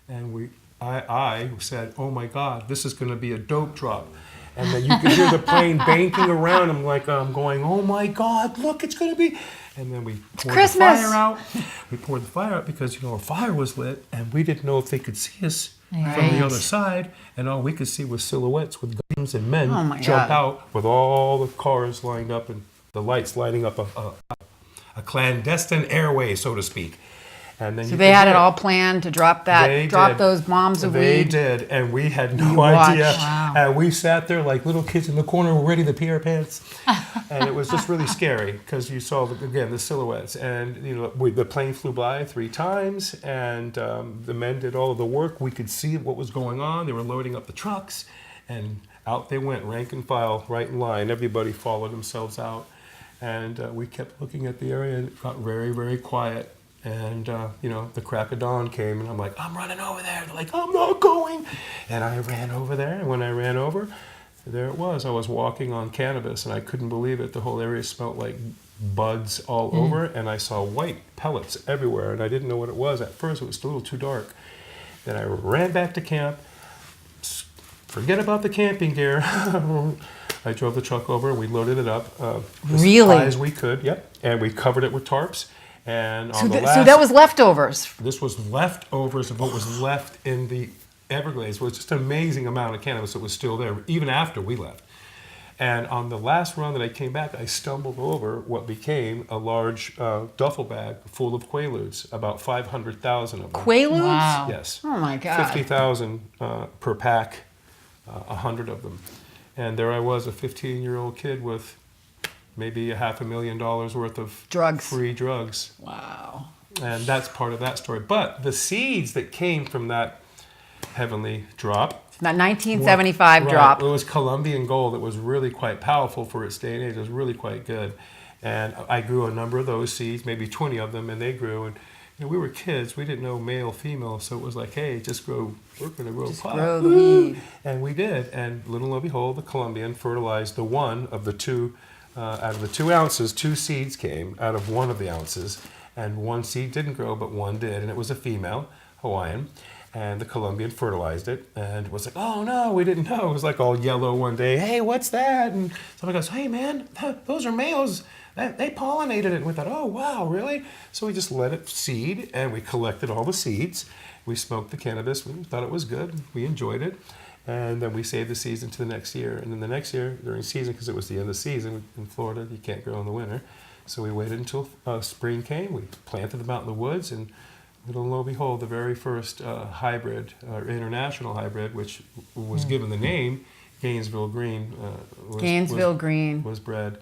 D: And I said, "Oh my God, this is going to be a dope drop." And then you could hear the plane banking around. I'm going, "Oh my God, look, it's going to be." And then we poured the fire out. We poured the fire out because our fire was lit, and we didn't know if they could see us from the other side. And all we could see was silhouettes with guns and men jump out with all the cars lined up and the lights lighting up a clandestine airway, so to speak. And then
A: So they had it all planned to drop those bombs of
D: They
A: weed.
D: did, and we had no idea.
B: Wow.
D: And we sat there like little kids in the corner, ready to pee our pants. And it was just really scary because you saw, again, the silhouettes. And the plane flew by 3 times, and the men did all of the work. We could see what was going on. They were loading up the trucks, and out they went, rank and file, right in line. Everybody followed themselves out. And we kept looking at the area, and it got very, very quiet. And, the crack of dawn came, and I'm like, "I'm running over there." They're like, "I'm not going." And I ran over there, and when I ran over, there it was. I was walking on cannabis, and I couldn't believe it. The whole area smelled like buds all over, and I saw white pellets everywhere, and I didn't know what it was. At first, it was a little too dark. Then I ran back to camp. Forget about the camping gear. I drove the truck over, and we loaded it up as high as we could, and we covered it with tarps. And
A: So,
D: on the last,
A: so that was leftovers.
D: this was leftovers of what was left in the Everglades. It was just an amazing amount of cannabis that was still there, even after we left. And on the last run that I came back, I stumbled over what became a large duffel bag full of Quaaludes, about 500,000 of them.
A: Quaaludes?
B: Wow.
D: Yes.
A: Oh my God.
D: 50,000 per pack, 100 of them. And there I was, a 15-year-old kid with maybe $500,000 worth of
A: Drugs.
D: free drugs.
A: Wow.
D: And that's part of that story. But the seeds that came from that heavenly drop,
A: That 1975
D: right,
A: drop.
D: it was Colombian gold. It was really quite powerful for its day and age. It was really quite good. And I grew a number of those seeds, maybe 20 of them, and they grew. And we were kids. We didn't know male, female, so it was like, hey, just grow. We're going to grow pot.
A: Grow the weed.
D: And we did. And little lo and behold, the Colombian fertilized the one of the two. Out of the 2 ounces, 2 seeds came out of one of the ounces. And one seed didn't grow, but one did. And it was a female, Hawaiian. And the Colombian fertilized it and was like, oh no, we didn't know. It was like all yellow one day. Hey, what's that? And somebody goes, hey man, those are males. They pollinated it. And we thought, oh wow, really? So we just let it seed and we collected all the seeds. We smoked the cannabis. We thought it was good. We enjoyed it. And then we saved the seeds into the next year. And then the next year, during season, because it was the end of the season in Florida, you can't grow in the winter. So we waited until spring came. We planted them out in the woods, and little lo and behold, the very first hybrid, international hybrid, which was given the name Gainesville Green,
A: Green.
D: was bred.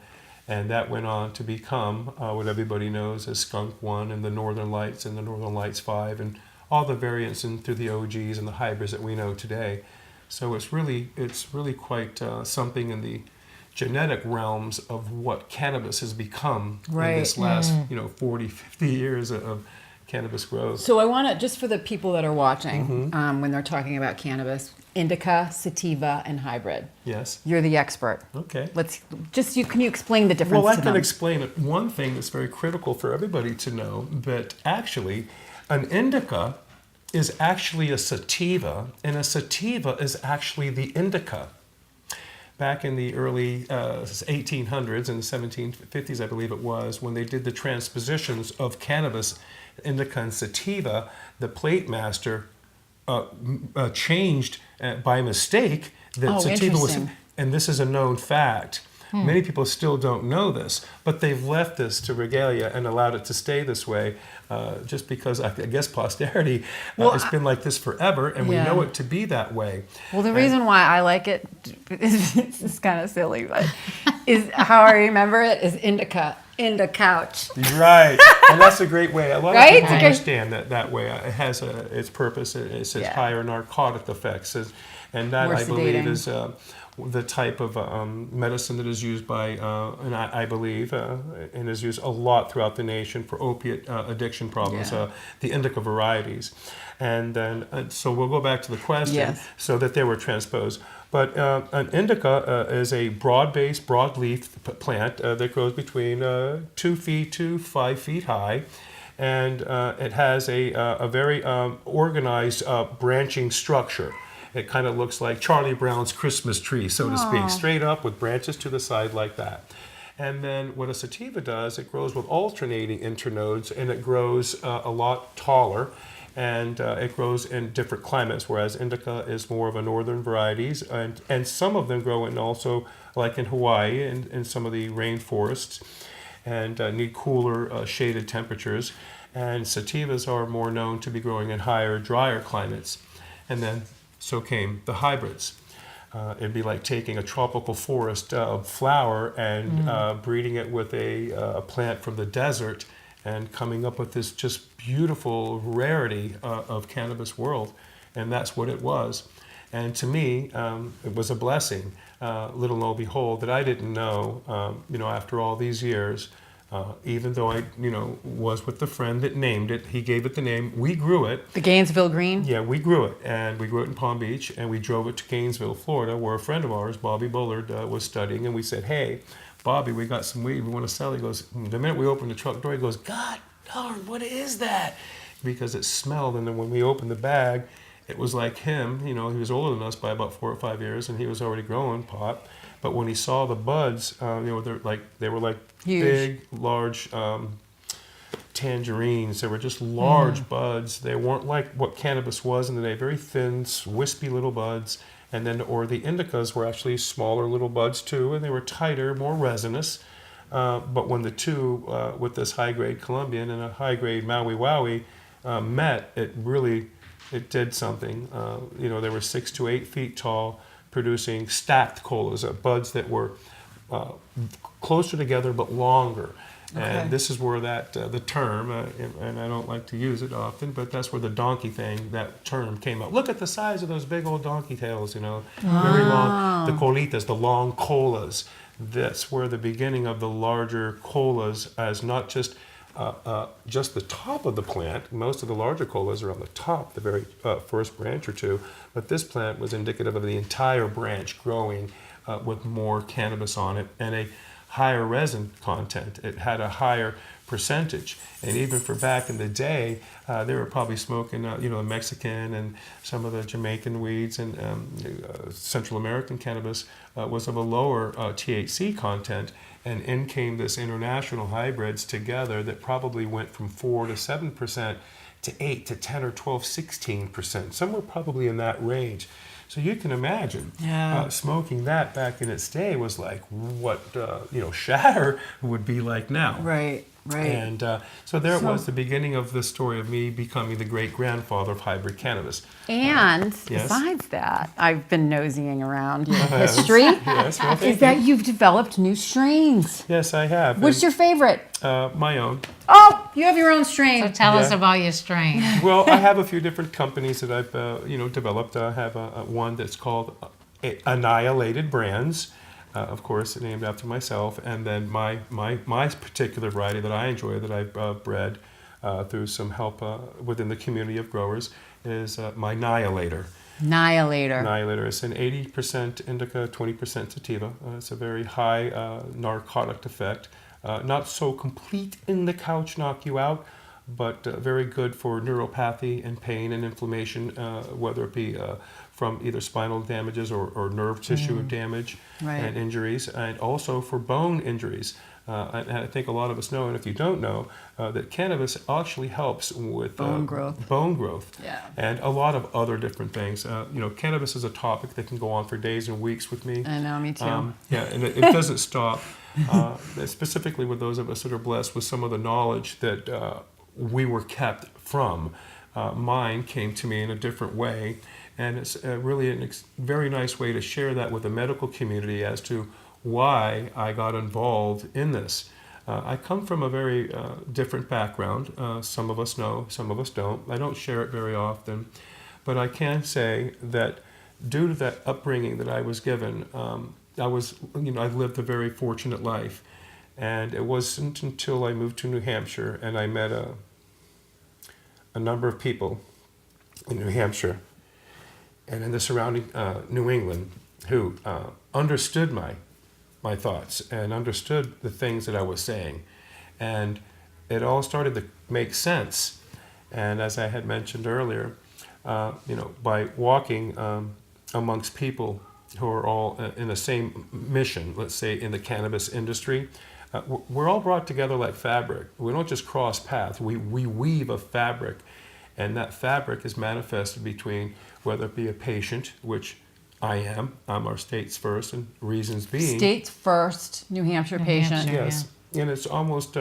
D: And that went on to become what everybody knows as Skunk 1 and the Northern Lights and the Northern Lights 5 and all the variants and through the OGs and the hybrids that we know today. So it's really quite something in the genetic realms of what cannabis has become in this last 40, 50 years of cannabis growth.
A: So I want to, just for the people that are watching, when they're talking about cannabis, indica, sativa, and hybrid.
D: Yes.
A: You're the expert.
D: Okay.
A: Can you explain the difference
D: Well, I
A: to
D: can
A: them?
D: explain it. One thing that's very critical for everybody to know, that actually an indica is actually a sativa, and a sativa is actually the indica. Back in the early 1800s and the 1750s, I believe it was, when they did the transpositions of cannabis, indica and sativa, the plate master changed by mistake that
A: Oh,
D: sativa was,
A: interesting.
D: and this is a known fact. Many people still don't know this, but they've left this to regalia and allowed it to stay this way, just because I guess posterity, it's been like this forever, and we
A: Yeah.
D: know it to be that way.
A: Well, the reason why I like it, it's kind of silly, but is how I remember it is indica couch.
D: Right, and that's a great way. A lot
A: Right?
D: of people
A: Okay.
D: understand that way. It has its purpose. It says
A: Yeah.
D: higher narcotic effects, and that
A: More
D: I believe
A: sedating.
D: is the type of medicine that is used by, and I believe, and is used a lot throughout the nation for opiate addiction problems.
A: Yeah.
D: The indica varieties, and then so we'll go back to the question.
A: Yes.
D: So that they were transposed. But an indica is a broad-based, broad-leaf plant that grows between 2 feet to 5 feet high, and it has a very organized branching structure. It kind of looks like Charlie Brown's Christmas tree, so to speak, straight up with branches to the side like that. And then what a sativa does, it grows with alternating internodes, and it grows a lot taller. And it grows in different climates, whereas indica is more of a northern varieties, and some of them grow in also, like in Hawaii and in some of the rainforests, and need cooler, shaded temperatures. And sativas are more known to be growing in higher, drier climates. And then so came the hybrids. It'd be like taking a tropical forest flower and breeding it with a plant from the desert, and coming up with this just beautiful rarity of cannabis world. And that's what it was. And to me, it was a blessing, little lo and behold, that I didn't know, after all these years, even though I, was with the friend that named it. He gave it the name. We grew it.
A: The Gainesville Green?
D: Yeah, we grew it, and we grew it in Palm Beach, and we drove it to Gainesville, Florida, where a friend of ours, Bobby Bullard, was studying, and we said, hey, Bobby, we got some weed we want to sell. He goes, the minute we opened the truck door, he goes, God darn, what is that? Because it smelled, and then when we opened the bag, it was like him. He was older than us by about 4 or 5 years, and he was already growing pot. But when he saw the buds, they were like
A: Huge.
D: big, large tangerines. They were just large buds. They weren't like what cannabis was in the day, very thin, wispy little buds. And then, or the indicas were actually smaller little buds too, and they were tighter, more resinous. But when the two, with this high-grade Colombian and a high-grade Maui Wowie, met, it did something. They were 6 to 8 feet tall, producing stacked colas, buds that were closer together but longer.
A: Okay.
D: And this is where the term, and I don't like to use it often, but that's where the donkey thing, that term came up. Look at the size of those big old donkey tails, very long, the colitas, the long colas. That's where the beginning of the larger colas, as not just the top of the plant. Most of the larger colas are on the top, the very first branch or two, but this plant was indicative of the entire branch growing with more cannabis on it and a higher resin content. It had a higher percentage, and even for back in the day, they were probably smoking, Mexican and some of the Jamaican weeds, and Central American cannabis was of a lower THC content, and in came this international hybrids together that probably went from 4 to 7% to 8 to 10 or 12, 16%, somewhere probably in that range. So you can imagine smoking that back in its day was like what shatter would be like now.
A: Right.
D: And so there it was, the beginning of the story of me becoming the great-grandfather of hybrid cannabis.
A: And
D: Yes?
A: besides that, I've been nosying around your history.
D: Yes, well, thank
A: Is that you've developed new strains?
D: Yes, I have.
A: What's your favorite?
D: My own.
A: Oh, you have your own strain.
B: So tell us
D: Yeah.
B: about your strain.
D: Well, I have a few different companies that I've developed. I have one that's called Annihilated Brands, of course, named after myself, and then my particular variety that I enjoy, that I've bred through some help within the community of growers, is my Annihilator. Annihilator is an 80% indica, 20% sativa. It's a very high narcotic effect. Not so complete in the couch, knock you out, but very good for neuropathy and pain and inflammation, whether it be from either spinal damages or nerve tissue damage and injuries, and also for bone injuries. And I think a lot of us know, and if you don't know, that cannabis actually helps with
A: Bone growth.
D: Bone growth,
A: Yeah.
D: and a lot of other different things. Cannabis is a topic that can go on for days and weeks with me.
A: I know, me too.
D: And it doesn't stop. Specifically with those of us that are blessed with some of the knowledge that we were kept from. Mine came to me in a different way, and it's really a very nice way to share that with the medical community as to why I got involved in this. I come from a very different background. Some of us know, some of us don't. I don't share it very often, but I can say that due to that upbringing that I was given, I lived a very fortunate life, and it wasn't until I moved to New Hampshire and I met a number of people in New Hampshire and in the surrounding New England who understood my thoughts and understood the things that I was saying, and it all started to make sense. And as I had mentioned earlier, by walking amongst people who are all in the same mission, let's say in the cannabis industry, we're all brought together like fabric. We don't just cross paths, we weave a fabric, and that fabric is manifested between whether it be a patient, which I'm our state's first, and reasons being...
A: State's first New Hampshire patient.
B: Hampshire.
D: Yes, and it's almost...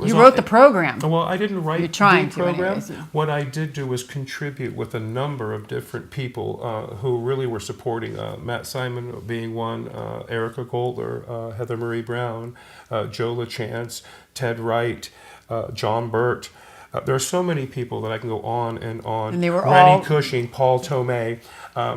A: You wrote the program.
D: Well, I didn't write
A: You're trying
D: the
A: to
D: program.
A: anyways, yeah.
D: What I did do was contribute with a number of different people who really were supporting. Matt Simon being one, Erica Goldler, Heather Marie Brown, Joe LaChance, Ted Wright, John Burt. There are so many people that I can go on and on.
A: And they were
D: Rennie
A: all...
D: Cushing, Paul Tomei.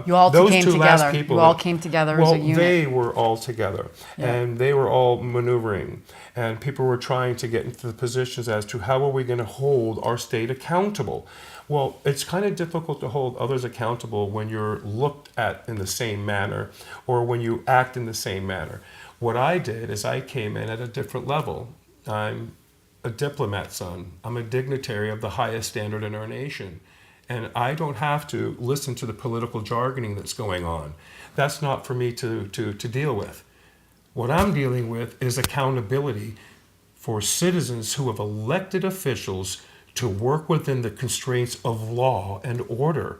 A: You all
D: those
A: came
D: two
A: together.
D: last people.
A: You all came together as a unit.
D: They were all together,
A: Yeah.
D: and they were all maneuvering, and people were trying to get into the positions as to how are we going to hold our state accountable. Well, it's kind of difficult to hold others accountable when you're looked at in the same manner or when you act in the same manner. What I did is I came in at a different level. I'm a diplomat son. I'm a dignitary of the highest standard in our nation. And I don't have to listen to the political jargoning that's going on. That's not for me to deal with. What I'm dealing with is accountability for citizens who have elected officials to work within the constraints of law and order.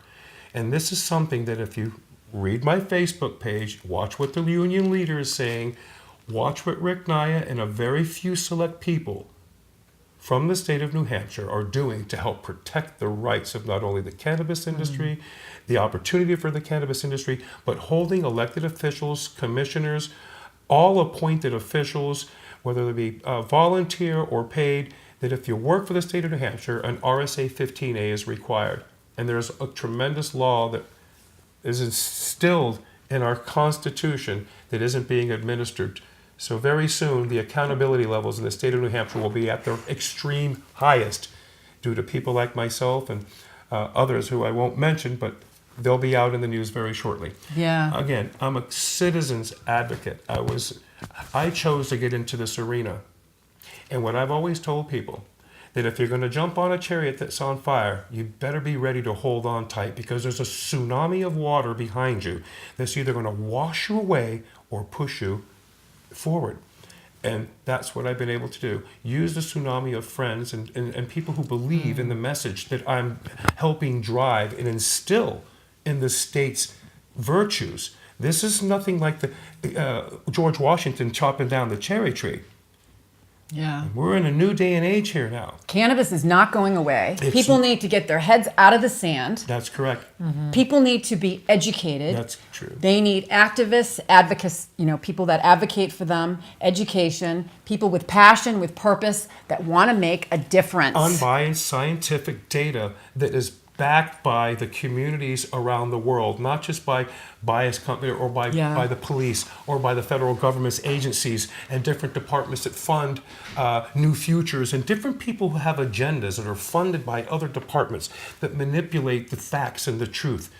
D: And this is something that if you read my Facebook page, watch what the union leader is saying, watch what Rick Naya and a very few select people from the state of New Hampshire are doing to help protect the rights of not only the cannabis industry, the opportunity for the cannabis industry, but holding elected officials, commissioners, all appointed officials, whether they be volunteer or paid, that if you work for the state of New Hampshire, an RSA 15A is required. And there's a tremendous law that is instilled in our Constitution that isn't being administered. So very soon, the accountability levels in the state of New Hampshire will be at their extreme highest due to people like myself and others who I won't mention, but they'll be out in the news very shortly.
A: Yeah.
D: Again, I'm a citizen's advocate. I chose to get into this arena. And what I've always told people, that if you're going to jump on a chariot that's on fire, you better be ready to hold on tight, because there's a tsunami of water behind you that's either going to wash you away or push you forward. And that's what I've been able to do. Use the tsunami of friends and people who believe in the message that I'm helping drive and instill in the state's virtues. This is nothing like the George Washington chopping down the cherry tree.
A: Yeah.
D: We're in a new day and age here now.
A: Cannabis is not going away. People need to get their heads out of the sand.
D: That's correct.
A: People need to be educated.
D: That's true.
A: They need activists, advocates, people that advocate for them, education, people with passion, with purpose, that want to make a difference.
D: Unbiased scientific data that is backed by the communities around the world, not just by biased company or by the police or by the federal government's agencies and different departments that fund New Futures and different people who have agendas that are funded by other departments that manipulate the facts and the truth.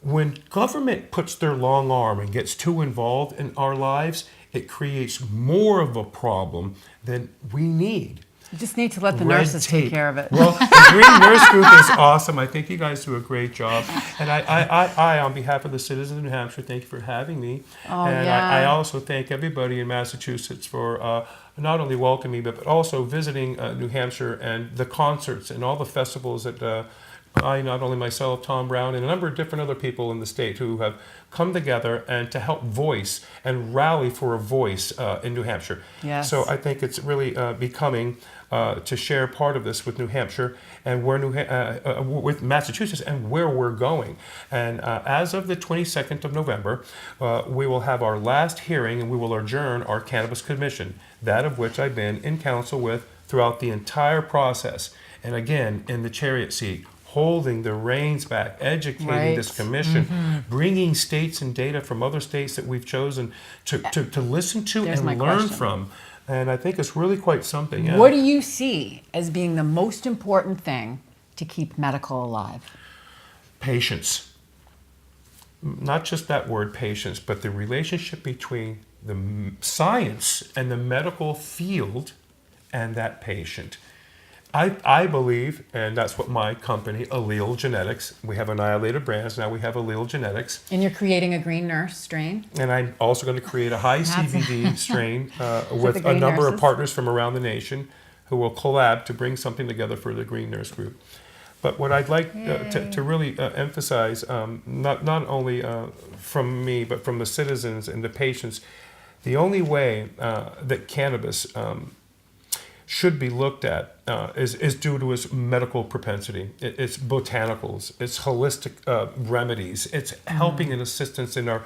D: When government puts their long arm and gets too involved in our lives, it creates more of a problem than we need.
A: You just need to let the
D: Red
A: nurses
D: tape.
A: take care of it.
D: Well, the Green Nurse Group is awesome. I think you guys do a great job. And I on behalf of the citizens of New Hampshire, thank you for having me.
A: Oh,
D: and
A: yeah.
D: I also thank everybody in Massachusetts for not only welcoming me, but also visiting New Hampshire and the concerts and all the festivals that not only myself, Tom Brown, and a number of different other people in the state who have come together and to help voice and rally for a voice in New Hampshire.
A: Yes.
D: So I think it's really becoming to share part of this with New Hampshire and where with Massachusetts and where we're going. And as of the 22nd of November, we will have our last hearing and we will adjourn our Cannabis Commission, that of which I've been in council with throughout the entire process. And again, in the chariot seat, holding the reins back, educating this commission, bringing states and data from other states that we've chosen to listen to
A: There's my
D: and learn
A: question.
D: from. And I think it's really quite something. Yeah.
A: What do you see as being the most important thing to keep medical alive?
D: Patience. Not just that word patience, but the relationship between the science and the medical field and that patient. I believe, and that's what my company, Allele Genetics, we have Annihilated Brands, now we have Allele Genetics.
A: And you're creating a green nurse strain?
D: And I'm also going to create a high CBD strain with a
A: Green
D: number of
A: Nurses?
D: partners from around the nation who will collab to bring something together for the Green Nurse Group. But what I'd like to really emphasize, not only from me, but from the citizens and the patients, the only way that cannabis should be looked at is due to its medical propensity. It's botanicals, it's holistic remedies, it's helping and assistance in our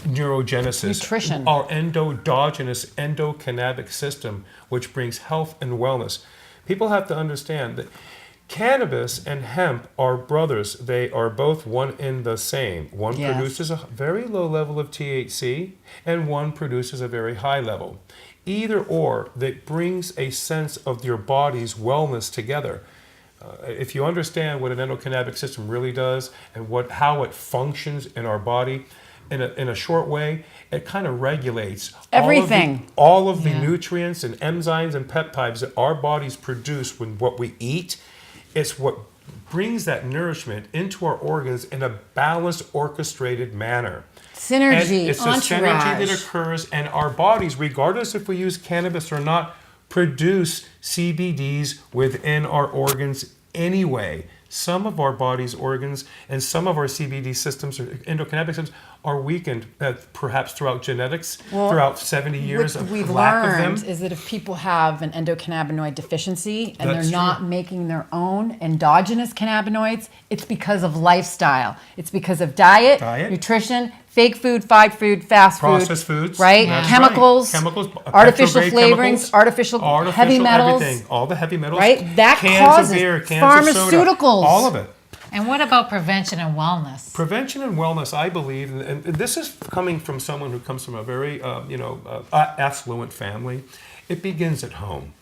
D: neurogenesis,
A: Nutrition.
D: our endogenous endocannabinoid system, which brings health and wellness. People have to understand that cannabis and hemp are brothers. They are both one in the same. One
A: Yes.
D: produces a very low level of THC, and one produces a very high level. Either or, that brings a sense of your body's wellness together. If you understand what an endocannabinoid system really does and how it functions in our body, in a short way, it kind of regulates
A: Everything.
D: all of the nutrients and enzymes and peptides that our bodies produce when what we eat. It's what brings that nourishment into our organs in a balanced, orchestrated manner.
A: Synergy,
D: And it's a
A: entourage.
D: synergy that occurs, and our bodies, regardless if we use cannabis or not, produce CBDs within our organs anyway. Some of our body's organs and some of our CBD systems or endocannabinoid systems are weakened, perhaps throughout genetics, throughout 70 years
A: What
D: of
A: we've
D: lack of
A: learned
D: them.
A: is that if people have an endocannabinoid deficiency and
D: That's
A: they're not
D: true.
A: making their own endogenous cannabinoids, it's because of lifestyle. It's because of diet, nutrition, fake food, fried food, fast food,
D: Processed foods,
A: right?
D: that's
A: Chemicals,
D: right. Chemicals,
A: artificial
D: petrograde
A: flavorings,
D: chemicals,
A: artificial heavy metals,
D: everything, all the heavy metals,
A: right? That
D: cans
A: causes
D: of beer, cans of soda,
A: pharmaceuticals.
D: all of it.
B: And what about prevention and wellness?
D: Prevention and wellness, I believe, and this is coming from someone who comes from a very, affluent family. It begins at home.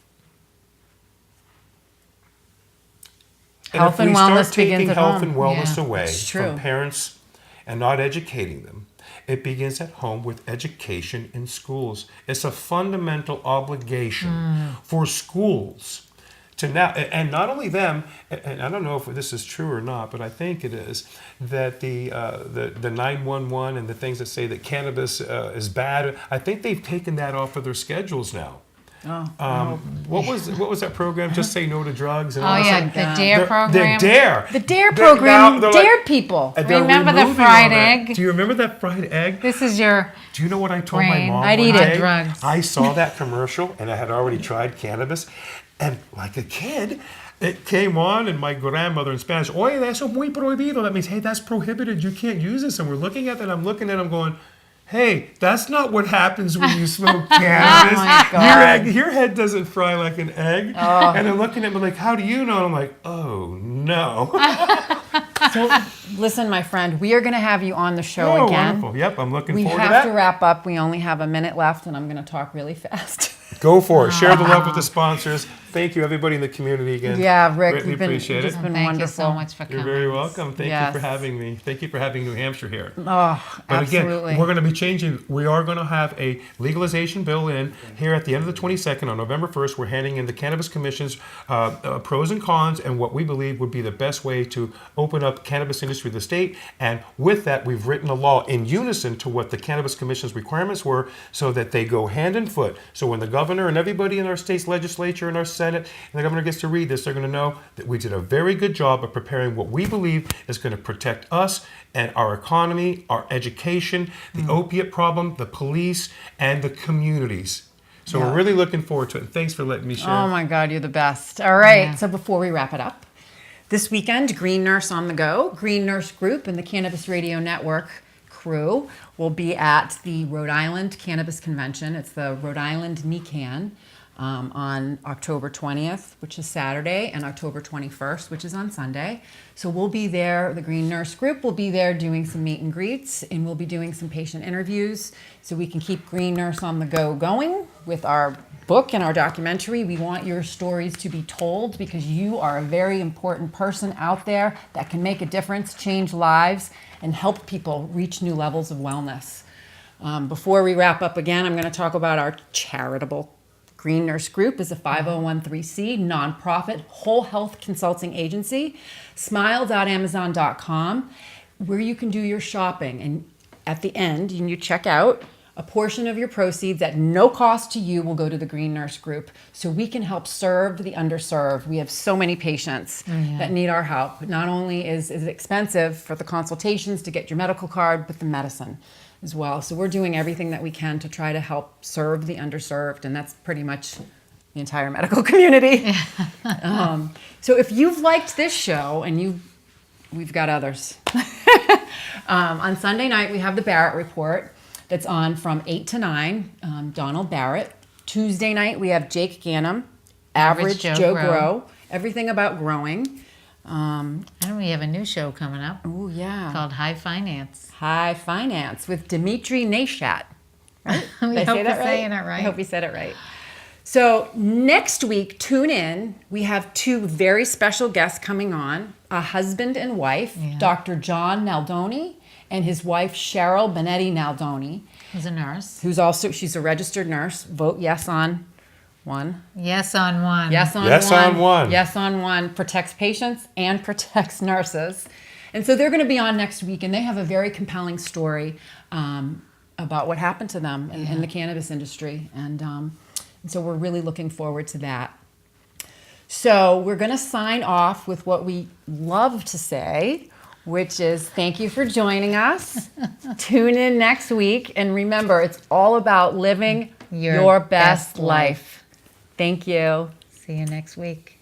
A: Health and
D: if we
A: wellness
D: start taking
A: begins at
D: health
A: home.
D: and wellness
B: Yeah,
D: away
A: it's true.
D: from parents and not educating them, it begins at home with education in schools. It's a fundamental obligation for schools to now, and not only them, and I don't know if this is true or not, but I think it is, that the 911 and the things that say that cannabis is bad, I think they've taken that off of their schedules now. What was that program? Just Say No to Drugs. And
B: Oh
D: all that
B: yeah,
D: stuff?
B: the DARE program.
D: The DARE.
A: The DARE
D: They're
A: program
D: now- they're
A: dared
D: like-
A: people.
D: and they're
B: Remember the
D: removing
B: fried
D: all that.
B: egg?
D: Do you remember that fried egg?
B: This is your
D: Do you know what I told my
B: brain.
D: mom
A: I'd
D: one
A: eat it.
D: day?
B: Drugs.
D: I saw that commercial and I had already tried cannabis, and like a kid, it came on, and my grandmother in Spanish, "Oye, eso muy prohibido." That means, hey, that's prohibited. You can't use this. And we're looking at that. I'm looking at him going, hey, that's not what happens when you smoke cannabis.
A: Oh my God.
D: Your head doesn't fry like an egg. And I'm looking at me like, how do you know? And I'm like, oh no.
A: So, listen, my friend, we are going to have you on the show
D: Oh,
A: again.
D: wonderful. Yep, I'm looking
A: We
D: forward to
A: have
D: that.
A: to wrap up. We only have a minute left, and I'm going to talk really fast.
D: Go for it. Share the love with the sponsors. Thank you, everybody in the community again.
A: Yeah, Rick,
D: Greatly
A: you've been,
D: appreciate
A: it's
D: it.
A: been
B: Thank
A: wonderful.
B: you so much for coming.
D: You're very welcome. Thank
A: Yes.
D: you for having me. Thank you for having New Hampshire here.
A: Oh,
D: But
A: absolutely.
D: again, we're going to be changing. We are going to have a legalization bill in here at the end of the 22nd on November 1st. We're handing in the Cannabis Commission's pros and cons and what we believe would be the best way to open up cannabis industry of the state. And with that, we've written a law in unison to what the Cannabis Commission's requirements were so that they go hand in foot. So when the governor and everybody in our state's legislature and our Senate and the governor gets to read this, they're going to know that we did a very good job of preparing what we believe is going to protect us and our economy, our education, the opiate problem, the police, and the communities. So we're really looking forward to it. And thanks for letting me share.
A: Oh my God, you're the best. All right,
B: Yeah.
A: so before we wrap it up, this weekend, Green Nurse on the Go, Green Nurse Group and the Cannabis Radio Network crew will be at the Rhode Island Cannabis Convention. It's the Rhode Island NECAN on October 20th, which is Saturday, and October 21st, which is on Sunday. So we'll be there, the Green Nurse Group will be there doing some meet and greets, and we'll be doing some patient interviews so we can keep Green Nurse on the Go going with our book and our documentary. We want your stories to be told because you are a very important person out there that can make a difference, change lives, and help people reach new levels of wellness. Before we wrap up again, I'm going to talk about our charitable Green Nurse Group is a 501(c) nonprofit whole health consulting agency. Smile.amazon.com, where you can do your shopping, and at the end, when you check out, a portion of your proceeds at no cost to you will go to the Green Nurse Group, so we can help serve the underserved. We have so many patients that need our help. Not only is it expensive for the consultations to get your medical card, but the medicine as well. So we're doing everything that we can to try to help serve the underserved, and that's pretty much the entire medical community. So if you've liked this show, and we've got others. On Sunday night, we have the Barrett Report that's on from 8 to 9, Donald Barrett. Tuesday night, we have Jake Ganem, Average Joe Grow, everything about growing.
B: And we have a new show coming up
A: Oh, yeah.
B: called High Finance.
A: High Finance with Dimitri Nashat. Right?
B: We
A: Did I
B: hope
A: say that
B: we're saying it right.
A: I hope you said it right. So next week, tune in. We have two very special guests coming on, a husband and wife,
B: Yeah.
A: Dr. John Naldoni and his wife, Cheryl Benetti Naldoni,
B: Who's a nurse?
A: she's a registered nurse. Vote yes on one.
B: Yes on one.
A: Yes on
D: Yes
A: one.
D: on one.
A: Yes on one. Protects patients and protects nurses. And so they're going to be on next week, and they have a very compelling story about what happened to them in the cannabis industry. And And so we're really looking forward to that. So we're going to sign off with what we love to say, which is thank you for joining us. Tune in next week. And remember, it's all about living your best life. Thank you.
B: See you next week.